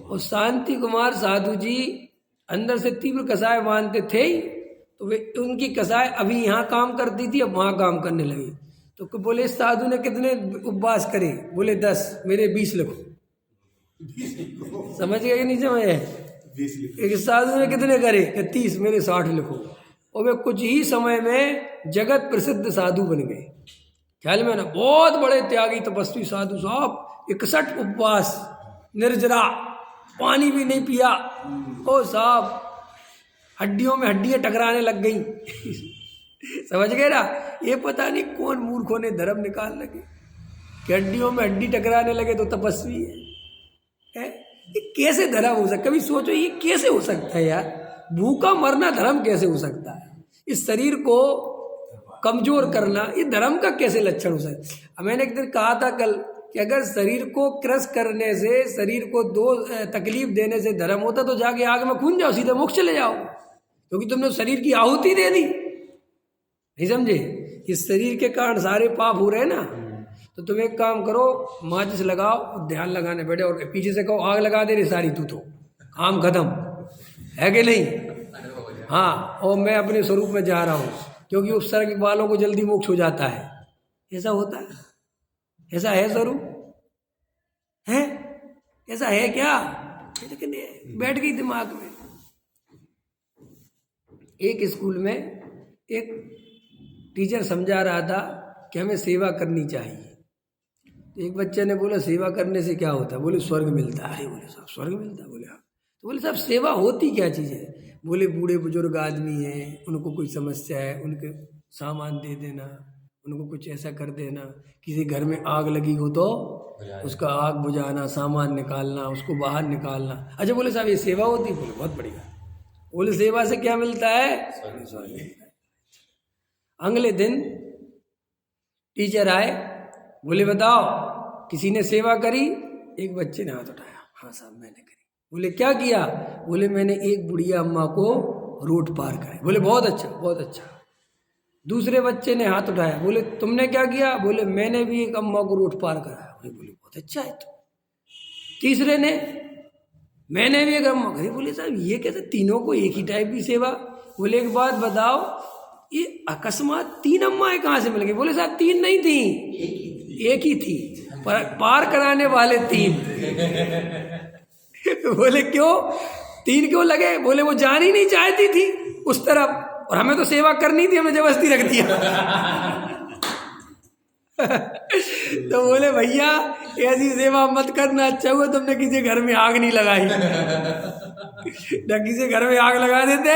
और शांति कुमार साधु जी अंदर से तीव्र कसाय मानते थे ही, तो वे उनकी कसाय अभी यहाँ काम करती थी, अब वहाँ काम करने लगी। तो बोले साधु ने कितने उपवास करे? बोले 10, मेरे 20 लिखो। समझ गए कि नहीं समझ? एक साधु ने कितने करे? 30, मेरे 60 लिखो। और वे कुछ ही समय में जगत प्रसिद्ध साधु बन गए, ख्याल में ना। बहुत बड़े त्यागी तपस्वी साधु साहब, 61 उपवास, निर्जरा, पानी भी नहीं पिया। ओ साहब, हड्डियों में हड्डियां टकराने लग गई। समझ गए ना? ये पता नहीं कौन मूर्खों ने धर्म निकाल लगे कि हड्डियों में हड्डी टकराने लगे तो तपस्वी है? ये कैसे धर्म हो सकता? कभी सोचो ये कैसे हो सकता है यार? भूखा मरना धर्म कैसे हो सकता है? इस शरीर को कमजोर करना ये धर्म का कैसे लक्षण हो सकता है? मैंने एक दिन कहा था कल कि अगर शरीर को क्रश करने से, शरीर को तकलीफ देने से धर्म होता तो जाके आग में खून जाओ, सीधे मोक्ष चले जाओ, क्योंकि तुमने शरीर की आहुति दे दी। नहीं समझे? इस शरीर के कारण सारे पाप हो रहे ना। तो तुम एक काम करो, माचिस लगाओ, ध्यान लगाने बैठे और पीछे से कहो आग लगा दे रे सारी, तू तो काम खत्म है कि नहीं? हाँ, और मैं अपने स्वरूप में जा रहा हूँ, क्योंकि उपसर्ग वालों को जल्दी मोक्ष हो जाता है। ऐसा होता है? ऐसा है स्वरूप? है ऐसा है क्या? लेकिन बैठ गई दिमाग में। एक स्कूल में एक टीचर समझा रहा था कि हमें सेवा करनी चाहिए। तो एक बच्चे ने बोला सेवा करने से क्या होता है? बोले स्वर्ग मिलता है। बोले साहब स्वर्ग मिलता है? बोले हाँ। तो बोले साहब सेवा होती क्या चीज़ है? बोले बूढ़े बुजुर्ग आदमी हैं, उनको कोई समस्या है, उनके सामान दे देना, उनको कुछ ऐसा कर देना, किसी घर में आग लगी हो तो उसका आग बुझाना, सामान निकालना, उसको बाहर निकालना। अच्छा बोले साहब ये सेवा होती है? बोले बहुत बढ़िया। बोले सेवा से क्या मिलता है? स्वर्ग मिलता है। अगले दिन टीचर आए, बोले बताओ किसी ने सेवा करी? एक बच्चे ने हाथ उठाया, हाँ साहब मैंने करी। बोले क्या किया? बोले मैंने एक बुढ़िया अम्मा को रोड पार कराया। बोले बहुत अच्छा, बहुत अच्छा। दूसरे बच्चे ने हाथ उठाया, बोले तुमने क्या किया? बोले मैंने भी एक अम्मा को रोड पार कराया। बोले बहुत अच्छा है। तो तीसरे ने, मैंने भी एक अम्मा करी। बोले साहब ये कैसे तीनों को एक ही टाइप की सेवा? बोले एक बात बताओ, ये अकस्मात 3 अम्माएं कहाँ से मिल गई? बोले साहब 3 नहीं थी, एक ही थी। पार कराने वाले 3। बोले क्यों 3 क्यों लगे? बोले वो जान ही नहीं चाहती थी उस तरफ, और हमें तो सेवा करनी थी, हमें जबरदस्ती रख दिया। तो बोले भैया ऐसी सेवा मत करना, अच्छा हुआ तुमने किसी घर में आग नहीं लगाई। न किसी घर में आग लगा देते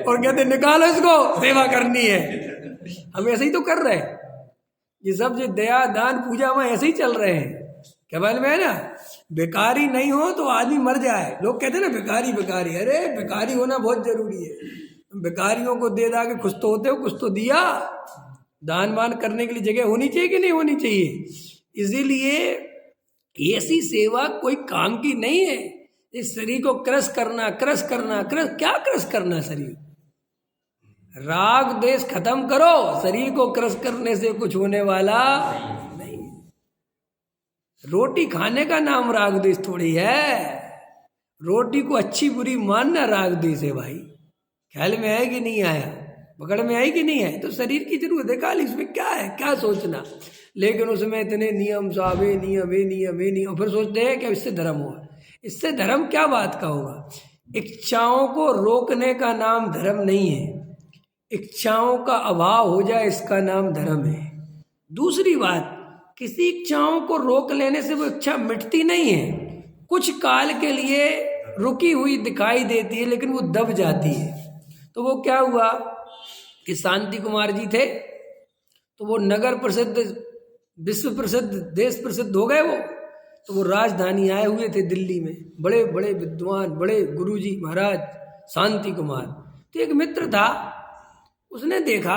और कहते निकालो इसको, सेवा करनी है। हम ऐसे ही तो कर रहे हैं, ये सब जो दया दान पूजा में ऐसे ही चल रहे हैं। क्या मालूम है ना, बेकारी नहीं हो तो आदमी मर जाए। लोग कहते हैं ना बेकारी बेकारी, अरे बेकारी होना बहुत जरूरी है। बेकारियों को दे दा के खुश तो होते हो, कुछ तो दिया। दान वान करने के लिए जगह होनी चाहिए कि नहीं होनी चाहिए? इसीलिए ऐसी सेवा कोई काम की नहीं है। इस शरीर को क्रश करना क्रश करना, क्रश क्या क्रश करना? शरीर राग देश खत्म करो, शरीर को क्रश करने से कुछ होने वाला नहीं। रोटी खाने का नाम राग देश थोड़ी है। रोटी को अच्छी बुरी मानना राग देश है भाई। ख्याल में आया कि नहीं आया? पकड़ में आई कि नहीं है? तो शरीर की जरूरत है, खाली इसमें क्या है, क्या सोचना। लेकिन उसमें इतने नियम साबे नियम ए नियम ए नियम, फिर सोचते हैं कि इससे धर्म होगा। इससे धर्म क्या बात का होगा? इच्छाओं को रोकने का नाम धर्म नहीं है, इच्छाओं का अभाव हो जाए इसका नाम धर्म है। दूसरी बात, किसी इच्छाओं को रोक लेने से वो इच्छा मिटती नहीं है, कुछ काल के लिए रुकी हुई दिखाई देती है लेकिन वो दब जाती है। तो वो क्या हुआ कि शांति कुमार जी थे तो वो नगर प्रसिद्ध, विश्व प्रसिद्ध, देश प्रसिद्ध हो गए वो। तो वो राजधानी आए हुए थे दिल्ली में, बड़े बड़े विद्वान, बड़े गुरुजी महाराज शांति कुमार। तो एक मित्र था, उसने देखा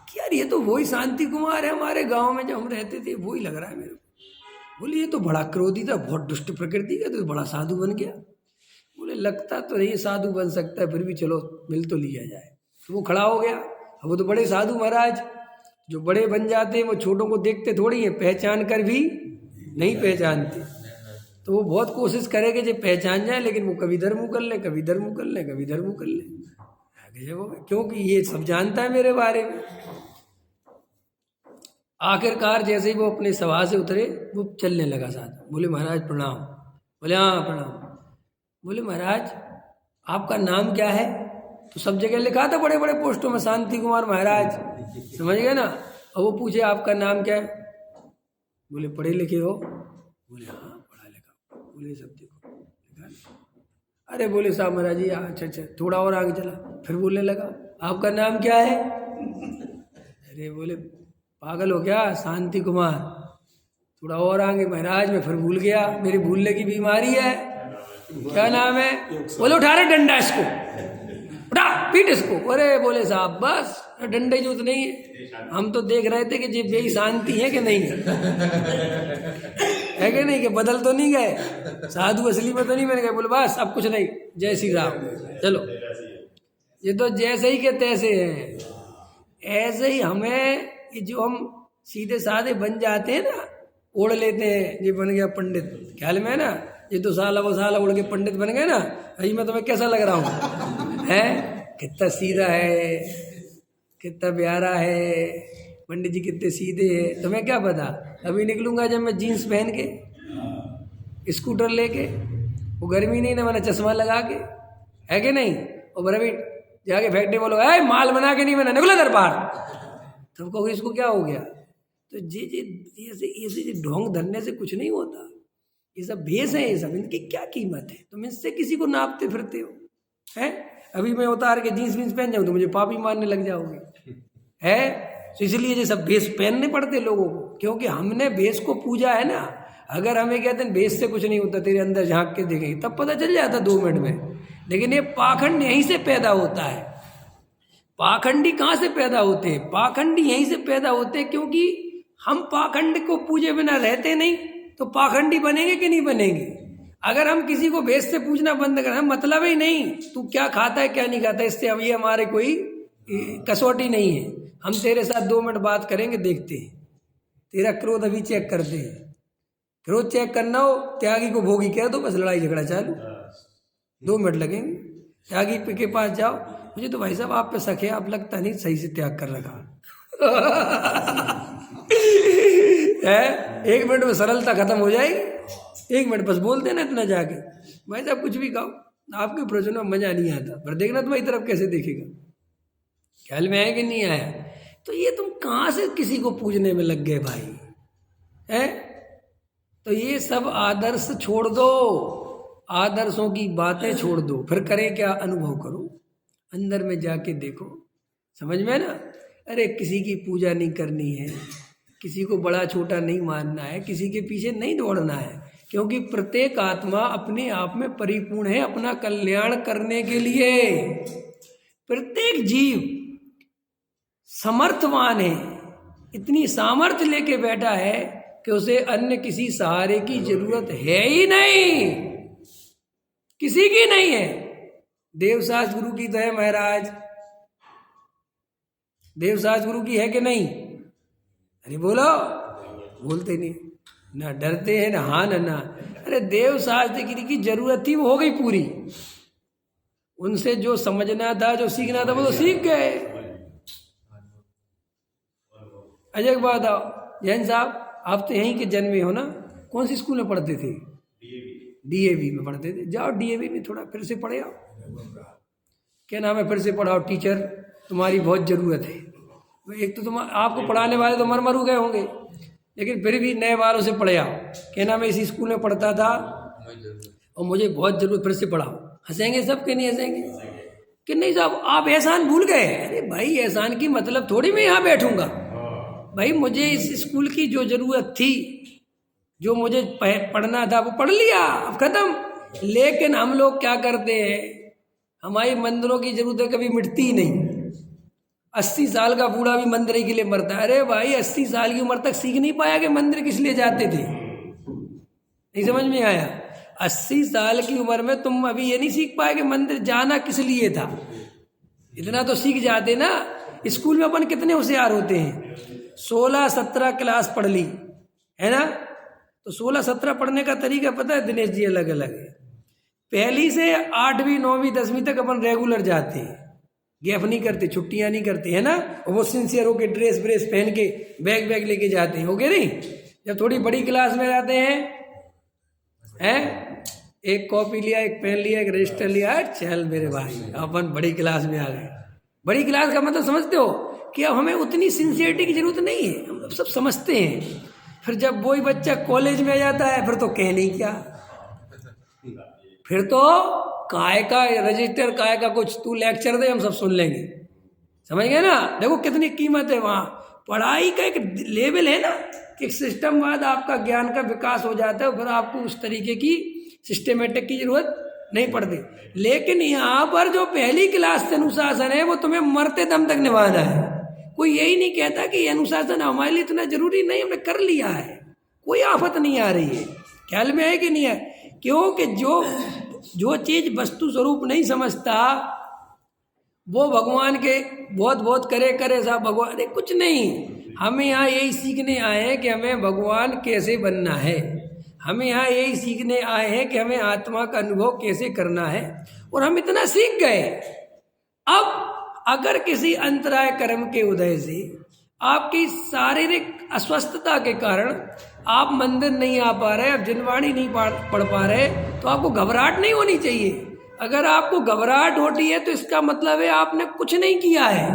कि यार ये तो वही शांति कुमार है हमारे गांव में जब हम रहते थे, वही लग रहा है मेरे को। बोले ये तो बड़ा क्रोधी था, बहुत दुष्ट प्रकृति का, तो बड़ा साधु बन गया। बोले लगता तो नहीं साधु बन सकता है, फिर भी चलो मिल तो लिया जाए। तो वो खड़ा हो गया। अब वो तो बड़े साधु महाराज, जो बड़े बन जाते वो छोटों को देखते थोड़ी है, पहचान कर भी नहीं पहचानते। तो वो बहुत कोशिश करेंगे जो पहचान जाए, लेकिन वो कभी इधर मुँह कर ले, कभी इधर मुँह कर ले, कभी इधर मुँह कर ले, क्योंकि ये सब जानता है मेरे बारे में। आखिरकार जैसे ही वो अपने सभा से उतरे, वो चलने लगा साथ। बोले महाराज प्रणाम। बोले हाँ प्रणाम। बोले महाराज आपका नाम क्या है? तो सब जगह लिखा था बड़े बड़े पोस्टों में शांति कुमार महाराज, समझ गए ना। और वो पूछे आपका नाम क्या है? बोले पढ़े लिखे हो? बोले हाँ पढ़ा लिखा। बोले सब देखो लिखा। अरे बोले साहब महाराज जी अच्छा अच्छा, थोड़ा और आगे चला, फिर बोलने लगा आपका नाम क्या है? अरे बोले पागल हो क्या? शांति कुमार। थोड़ा और आगे, महाराज मैं फिर भूल गया, मेरी भूलने की बीमारी है। क्या नाम है? बोले उठा रहे डंडा इसको, उठा पीट इसको। अरे बोले साहब बस डंडे जरूरत नहीं है, हम तो देख रहे थे कि ये बेई शांति है कि नहीं है कि नहीं, कि बदल तो नहीं गए, साधु असली में तो नहीं बन गए। बोले बस अब कुछ नहीं, जय श्री राम, चलो। ये तो जैसे ही के तैसे हैं, ऐसे ही हमें ये जो हम सीधे साधे बन जाते हैं ना, ओढ़ लेते हैं, ये बन गया पंडित, ख्याल में है ना, ये तो साला वो साला उड़ के पंडित बन गए ना। भाई मैं तुम्हें कैसा लग रहा हूँ? है कितना सीधा है, कितना प्यारा है पंडित जी, कितने सीधे हैं। तुम्हें क्या पता, अभी निकलूंगा जब मैं जीन्स पहन के, स्कूटर लेके, वो गर्मी नहीं ना, मैंने चश्मा लगा के, है कि नहीं। और अभी जाके फैक्ट्री बोलो है माल बना के नहीं बना, निकलो दरबार। तुम कहोगे इसको क्या हो गया? तो ये ढोंग धरने से कुछ नहीं होता। ये सब भेष है, ये सब, इनकी क्या कीमत है? तुम इससे किसी को नापते फिरते हो, हैं? अभी मैं उतार के जीन्स वीन्स पहन जाऊँ तो मुझे पापी मारने लग जाओगे, है? तो इसलिए ये सब भेष पहनने पड़ते लोगों को, क्योंकि हमने भेष को पूजा है ना। अगर हमें कहते हैं भेष से कुछ नहीं होता, तेरे अंदर झांक के देखेंगे, तब पता चल जाता 2 मिनट में। लेकिन ये पाखंड यहीं से पैदा होता है। पाखंडी कहाँ से पैदा होते हैं? पाखंडी यहीं से पैदा होते हैं, क्योंकि हम पाखंड को पूजे बिना रहते नहीं, तो पाखंडी बनेंगे कि नहीं बनेंगे? अगर हम किसी को भेष से पूछना बंद करें, मतलब ही नहीं तू क्या खाता है क्या नहीं खाता, इससे अब ये हमारे कोई कसौटी नहीं है। हम तेरे साथ 2 मिनट बात करेंगे, देखते हैं तेरा क्रोध अभी चेक करते हैं। क्रोध चेक करना हो, त्यागी को भोगी कह दो, बस लड़ाई झगड़ा चालू, 2 मिनट लगेंगे। त्यागी के पास जाओ, मुझे तो भाई साहब आप पे शक है, आप लगता नहीं सही से त्याग कर रखा है 1 मिनट में सरलता खत्म हो जाएगी। 1 मिनट बस बोल देना इतना जाके, भाई साहब कुछ भी खाओ, आपके प्रवचन में मजा नहीं आता, पर देखना तुम्हारी तरफ कैसे देखेगा। ख्याल में आया कि नहीं आया? तो ये तुम कहाँ से किसी को पूजने में लग गए भाई, है? तो ये सब आदर्श छोड़ दो, आदर्शों की बातें छोड़ दो, फिर करें क्या? अनुभव करो, अंदर में जाके देखो, समझ में ना? अरे किसी की पूजा नहीं करनी है, किसी को बड़ा छोटा नहीं मानना है, किसी के पीछे नहीं दौड़ना है, क्योंकि प्रत्येक आत्मा अपने आप में परिपूर्ण है अपना कल्याण करने के लिए। प्रत्येक जीव समर्थवान है, इतनी सामर्थ्य लेके बैठा है कि उसे अन्य किसी सहारे की जरूरत है ही नहीं, किसी की नहीं है। देवसाज गुरु की तो है महाराज, देवसाज गुरु की है कि नहीं? अरे बोलो, बोलते नहीं, ना डरते हैं ना हाँ ना। अरे देवसाज गिरी की जरूरत थी, वो हो गई पूरी। उनसे जो समझना था, जो सीखना था, वो तो सीख गए। अजय बात आओ, जैन साहब आप तो यहीं के जन्मे हो ना? कौन सी स्कूल में पढ़ते थे? डीएवी में पढ़ते थे। जाओ डीएवी में थोड़ा फिर से पढ़े आओ। क्या नाम है, फिर से पढ़ाओ, टीचर तुम्हारी बहुत ज़रूरत है। एक तो तुम आपको पढ़ाने वाले तो मर गए होंगे, लेकिन फिर भी नए वालों से पढ़े आओ। क्या नाम है, इसी स्कूल में पढ़ता था और मुझे बहुत जरूरत, फिर से पढ़ाओ। हंसेंगे सब कि नहीं हंसेंगे? कि नहीं साहब आप एहसान भूल गए? अरे भाई एहसान की मतलब थोड़ी मैं यहाँ बैठूंगा भाई, मुझे इस स्कूल की जो जरूरत थी, जो मुझे पढ़ना था वो पढ़ लिया, अब खत्म। लेकिन हम लोग क्या करते हैं, हमारी मंदिरों की जरूरतें कभी मिटती ही नहीं। 80 साल का बूढ़ा भी मंदिर के लिए मरता है। अरे भाई 80 साल की उम्र तक सीख नहीं पाया कि मंदिर किस लिए जाते थे? नहीं समझ में आया? 80 साल की उम्र में तुम अभी ये नहीं सीख पाए कि मंदिर जाना किस लिए था। इतना तो सीख जाते ना। स्कूल में अपन कितने होशियार होते हैं, 16-17 क्लास पढ़ ली है ना? तो 16-17 पढ़ने का तरीका पता है दिनेश जी? अलग अलग है। पहली से 8वीं 9वीं 10वीं तक अपन रेगुलर जाते हैं, गैप नहीं करते, छुट्टियां नहीं करते, है ना? और वो सिंसियर होके ड्रेस पहन के बैग लेके जाते हैं, हो गए नहीं? जब थोड़ी बड़ी क्लास में जाते हैं, एक कॉपी लिया, एक पेन लिया, एक रजिस्टर लिया, चल मेरे भाई अपन बड़ी क्लास में आ गए। बड़ी क्लास का मतलब समझते हो कि अब हमें उतनी सिंसियरिटी की जरूरत नहीं है, हम सब समझते हैं। फिर जब वही बच्चा कॉलेज में आ जाता है, फिर तो कह नहीं क्या, फिर तो काय का रजिस्टर, काय का कुछ, तू लेक्चर दे हम सब सुन लेंगे। समझ गए ना? देखो कितनी कीमत है वहाँ। पढ़ाई का एक लेवल है ना, कि सिस्टम बाद आपका ज्ञान का विकास हो जाता है, फिर आपको उस तरीके की सिस्टमेटिक की जरूरत नहीं पड़ती। लेकिन यहाँ पर जो पहली क्लास से अनुशासन है वो तुम्हें मरते दम तक निभाना है। कोई यही नहीं कहता कि ये अनुशासन हमारे लिए इतना जरूरी नहीं, हमने कर लिया है, कोई आफत नहीं आ रही है। ख्याल में है कि नहीं है? क्योंकि जो चीज वस्तु स्वरूप नहीं समझता वो भगवान के बहुत करे साहब भगवान, अरे कुछ नहीं। हमें यहाँ यही सीखने आए हैं कि हमें भगवान कैसे बनना है, हमें यहाँ यही सीखने आए हैं कि हमें आत्मा का अनुभव कैसे करना है, और हम इतना सीख गए। अब अगर किसी अंतराय कर्म के उदय से आपकी शारीरिक अस्वस्थता के कारण आप मंदिर नहीं आ पा रहे, आप जिनवाणी नहीं पढ़ पा रहे, तो आपको घबराहट नहीं होनी चाहिए। अगर आपको घबराहट होती है तो इसका मतलब है आपने कुछ नहीं किया है,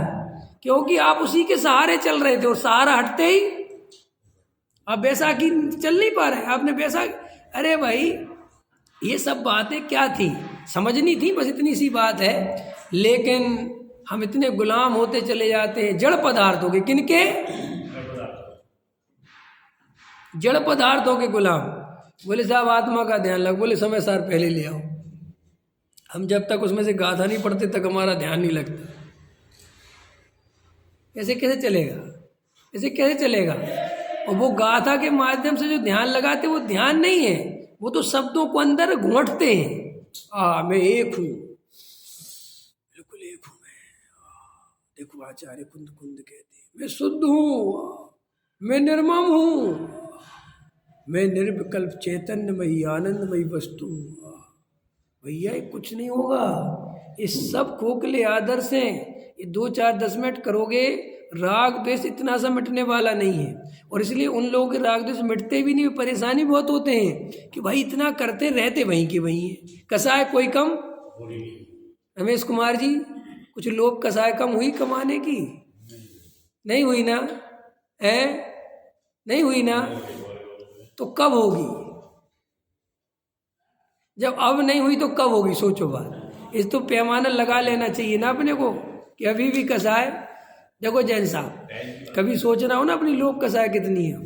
क्योंकि आप उसी के सहारे चल रहे थे और सहारा हटते ही आप बैसाखी चल नहीं पा रहे, आपने बैसाखी। अरे भाई ये सब बातें क्या थी, समझनी थी, बस इतनी सी बात है। लेकिन हम इतने गुलाम होते चले जाते हैं जड़ पदार्थों के। किनके? जड़ पदार्थों के गुलाम। बोले साहब आत्मा का ध्यान लग, बोले समय सार पहले ले आओ। हम जब तक उसमें से गाथा नहीं पढ़ते तक हमारा ध्यान नहीं लगता। ऐसे कैसे चलेगा? ऐसे कैसे चलेगा? और वो गाथा के माध्यम से जो ध्यान लगाते वो ध्यान नहीं है, वो तो शब्दों को अंदर घोंटते हैं। मैं एक हूँ, बिल्कुल एक हूँ मैं। देखो आचार्य कुंद कहते हैं मैं शुद्ध हूँ, मैं निर्मम हूँ, मैं निर्विकल्प चैतन्यमयी आनंदमयी वस्तु हूँ। भैया कुछ नहीं होगा, ये सब खोखले आदर्श हैं। ये 2-4-10 मिनट करोगे, राग द्वेष इतना सा मिटने वाला नहीं है, और इसलिए उन लोगों के राग द्वेष मिटते भी नहीं, परेशानी बहुत होते हैं कि भाई इतना करते रहते वहीं के वहीं है। कसाय कोई कम, रमेश कुमार जी, कुछ लोग कसाय कम हुई कमाने की? नहीं हुई ना, है नहीं हुई ना, तो कब होगी? जब अब नहीं हुई तो कब होगी? सोचो बात। इस तो पैमाना लगा लेना चाहिए ना अपने को कि अभी भी कसाय। देखो जैन साहब, कभी सोचना हो ना अपनी लोक कसाय कितनी है।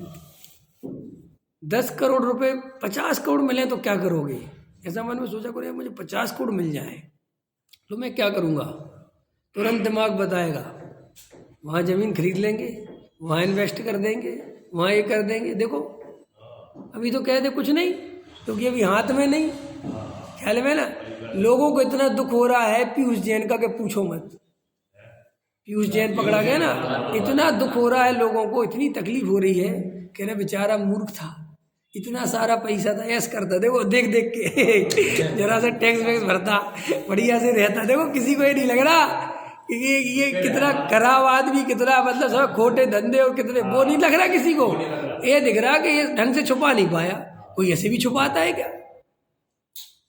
10 करोड़ रुपए 50 करोड़ मिले तो क्या करोगे? ऐसा मन में सोचा करो, मुझे 50 करोड़ मिल जाए तो मैं क्या करूँगा? तुरंत दिमाग बताएगा, वहाँ ज़मीन खरीद लेंगे, वहाँ इन्वेस्ट कर देंगे, वहाँ ये कर देंगे। देखो अभी तो कह दे कुछ नहीं, क्योंकि अभी हाथ में नहीं। ख्याल में ना, लोगों को इतना दुख हो रहा है पीयूष जैन का कि पूछो मत। पीयूष जैन पकड़ा गया ना, इतना दुख हो रहा है लोगों को, इतनी तकलीफ हो रही है कि ना बेचारा मूर्ख था, इतना सारा पैसा था, ऐस करता, देखो देख देख के जरा सा टैक्स वैक्स भरता, बढ़िया से रहता। देखो किसी को ये नहीं लग रहा कि ये कितना खराब आदमी, कितना मतलब सब खोटे धंधे और कितने, वो नहीं लग रहा किसी को। ये दिख रहा कि ये ढंग से छुपा नहीं पाया। कोई ऐसे भी छुपाता है क्या?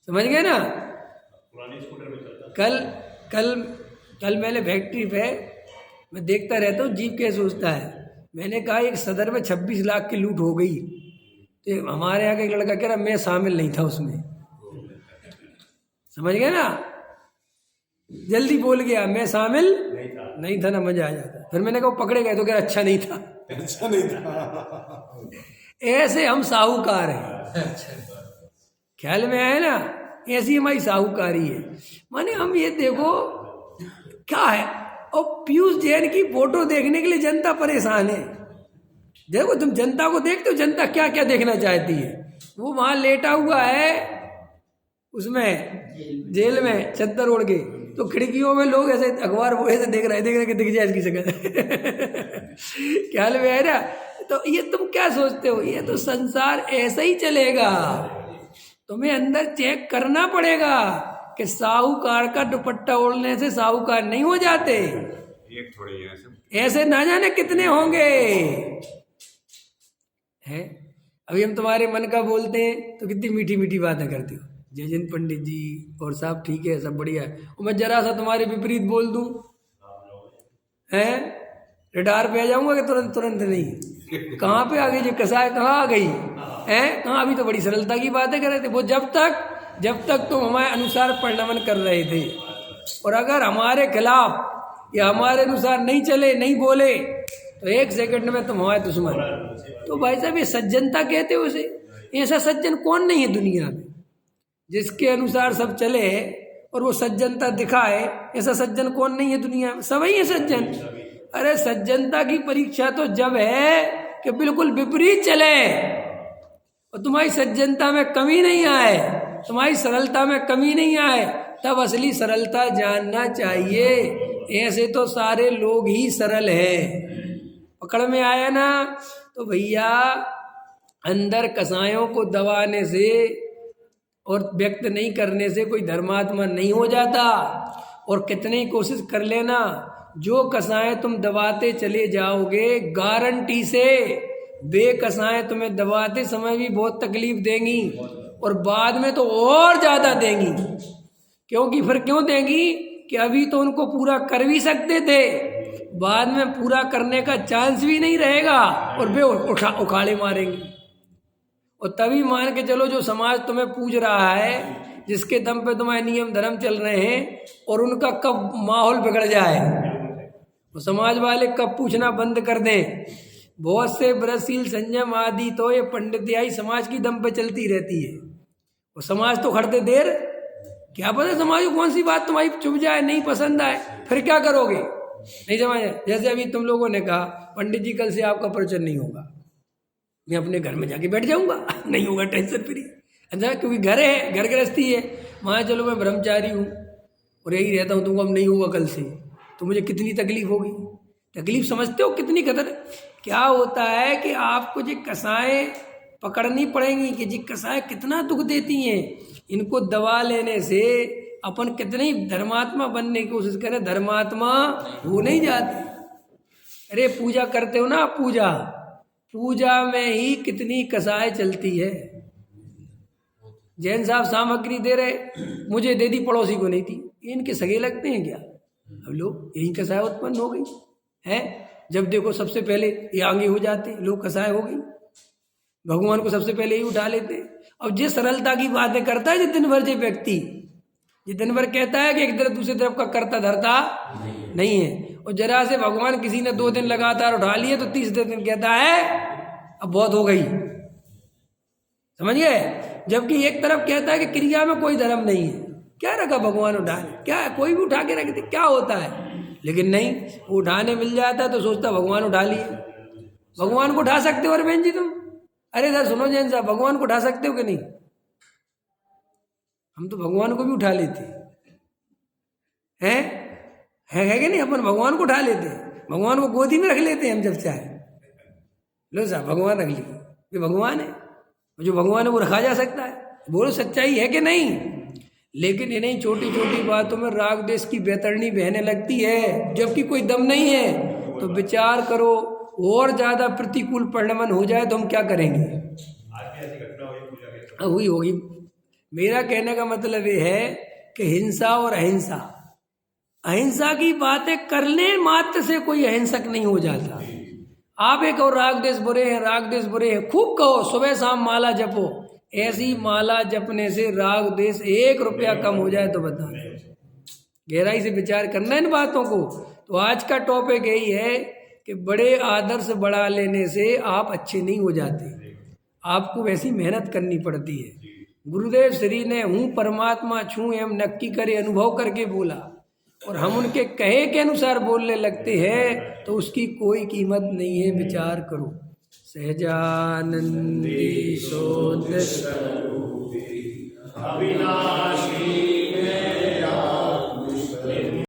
समझ गए ना। कल मैंने फैक्ट्री पे मैं देखता रहता हूँ जीप कैसे सोचता है। मैंने कहा एक सदर में 26 लाख की लूट हो गई, तो हमारे यहाँ का एक लड़का कह रहा मैं शामिल नहीं था उसमें। समझ गए ना, जल्दी बोल गया मैं शामिल नहीं था ना, मजा आ जाता। फिर मैंने कहा पकड़े गए तो कह अच्छा नहीं था, अच्छा नहीं था। ऐसे हम साहूकार हैं, ख्याल में आए ना, ऐसी हमारी साहूकारी है। माने हम ये देखो क्या है, और पीयूष जैन की फोटो देखने के लिए जनता परेशान है। देखो तुम जनता को देखते हो, जनता क्या क्या देखना चाहती है। वो वहां लेटा हुआ है उसमें जेल में चद्दर ओढ़ के, तो खिड़कियों में लोग ऐसे अखबार वो ऐसे देख रहे कि दिख जाए इसकी शक्ल। ख्याल में है ना। तो ये तुम क्या सोचते हो, ये तो संसार ऐसा ही चलेगा। तुम्हें अंदर चेक करना पड़ेगा कि साहूकार का दुपट्टा ओढ़ने से साहूकार नहीं हो जाते। एक थोड़ी ऐसे ना जाने कितने होंगे हैं। अभी हम तुम्हारे मन का बोलते हैं तो कितनी मीठी मीठी बातें करते हो, जयजंत पंडित जी और साहब ठीक है, सब बढ़िया है। और मैं जरा सा तुम्हारे विपरीत बोल दूं, हैं रिटायर पे आ जाऊंगा कि तुरंत तुरंत नहीं। कहाँ पे आ गई जी कसाय, कहाँ आ गई है, कहाँ? अभी तो बड़ी सरलता की बातें कर रहे थे वो, जब तक तुम हमारे अनुसार परिणमन कर रहे थे, और अगर हमारे खिलाफ या हमारे अनुसार नहीं चले, नहीं बोले, तो 1 सेकंड में तुम हमारे दुश्मन। तो भाई साहब ये सज्जनता कहते हो उसे। ऐसा सज्जन कौन नहीं है दुनिया में, जिसके अनुसार सब चले और वो सज्जनता दिखाए। ऐसा सज्जन कौन नहीं है दुनिया में, सब ही है सज्जन। अरे सज्जनता की परीक्षा तो जब है कि बिल्कुल विपरीत चले और तुम्हारी सज्जनता में कमी नहीं आए, तुम्हारी सरलता में कमी नहीं आए, तब असली सरलता जानना चाहिए। ऐसे तो सारे लोग ही सरल हैं। पकड़ में आया ना, तो भैया अंदर कसायों को दबाने से और व्यक्त नहीं करने से कोई धर्मात्मा नहीं हो जाता। और कितनी कोशिश कर लेना, जो कसाएं तुम दबाते चले जाओगे, गारंटी से बेकसाएं तुम्हें दबाते समय भी बहुत तकलीफ देंगी, और बाद में तो और ज़्यादा देंगी। क्योंकि फिर क्यों देंगी कि अभी तो उनको पूरा कर भी सकते थे, बाद में पूरा करने का चांस भी नहीं रहेगा और वे उखाड़े मारेंगी। और तभी मान के चलो जो समाज तुम्हें पूज रहा है, जिसके दम पे तुम्हारे नियम धर्म चल रहे हैं, और उनका कब माहौल बिगड़ जाए, वो समाज वाले कब पूछना बंद कर दें। बहुत से ब्रजशील संयम आदि तो ये पंडित्याई समाज की दम पे चलती रहती है, और समाज तो खड़ते देर, क्या पता समाज को कौन सी बात तुम्हारी चुभ जाए, नहीं पसंद आए, फिर क्या करोगे, नहीं समझ। जैसे अभी तुम लोगों ने कहा पंडित जी कल से आपका प्रवचन नहीं होगा, मैं अपने घर में जाके बैठ जाऊंगा, नहीं होगा टेंशन फ्री। अच्छा, क्योंकि घर है, घर गृहस्थी है, वहाँ चलो मैं ब्रह्मचारी हूँ और यही रहता हूँ, तुमको अब नहीं होगा कल से, तो मुझे कितनी तकलीफ होगी। तकलीफ समझते हो कितनी कदर। क्या होता है कि आपको जो कसाएं पकड़नी पड़ेंगी कि जी कसाएं कितना दुख देती हैं, इनको दबा लेने से अपन कितने धर्मात्मा बनने की कोशिश करें, धर्मात्मा हो नहीं जाते। अरे पूजा करते हो ना आप, पूजा पूजा में ही कितनी कसाई चलती है। जैन साहब सामग्री दे रहे, मुझे दे दी, पड़ोसी को नहीं दी, इनके सगे लगते हैं क्या? अब लोग यही कसाई उत्पन्न हो गई है। जब देखो सबसे पहले ये आगे हो जाते, लोग कसाई हो गई, भगवान को सबसे पहले ही उठा लेते। अब जिस सरलता की बातें करता है, जिस दिन भर जो व्यक्ति जिस दिन भर कहता है कि एक तरफ दूसरी तरफ का करता धरता नहीं है, और जरा से भगवान किसी ने 2 दिन लगातार उठा लिए तो तीसरे दिन कहता है अब बहुत हो गई, समझ गए? जबकि एक तरफ कहता है कि क्रिया में कोई धर्म नहीं है, क्या रखा भगवान उठा, क्या कोई भी उठा के रख दे, क्या होता है? लेकिन नहीं, उठाने मिल जाता है तो सोचता भगवान उठा लिए। भगवान को उठा सकते हो अरविंद जी तुम? अरे सर सुनो जैन साहब, भगवान को उठा सकते हो कि नहीं? हम तो भगवान को भी उठा लेते हैं, है कि नहीं? अपन भगवान को उठा लेते हैं, भगवान को गोदी में रख लेते हैं हम जब चाहे। लो साहब भगवान रख लिए, ये भगवान है, जो भगवान है वो रखा जा सकता है। बोलो सच्चाई है कि नहीं? लेकिन इन्हीं छोटी छोटी बातों में राग देश की बेतरनी बहने लगती है, जबकि कोई दम नहीं है। तो विचार करो, और ज्यादा प्रतिकूल परिणमन हो जाए तो हम क्या करेंगे? हुई होगी। मेरा कहने का मतलब ये है कि हिंसा और अहिंसा, अहिंसा की बातें करने मात्र से कोई अहिंसक नहीं हो जाता। आप एक और राग देश बुरे हैं, राग देश बुरे हैं, खूब कहो, सुबह शाम माला जपो, ऐसी माला जपने से राग देश 1 रुपया कम हो जाए तो बता। गहराई से विचार करना इन बातों को। तो आज का टॉपिक यही है कि बड़े आदर्श बढ़ा लेने से आप अच्छे नहीं हो जाते, आपको वैसी मेहनत करनी पड़ती है। गुरुदेव श्री ने हूँ परमात्मा छू एवं नक्की करे अनुभव करके बोला, और हम उनके कहे के अनुसार बोलने लगते हैं तो उसकी कोई कीमत नहीं है। विचार करो। सहजानंदी सोद अविनाशी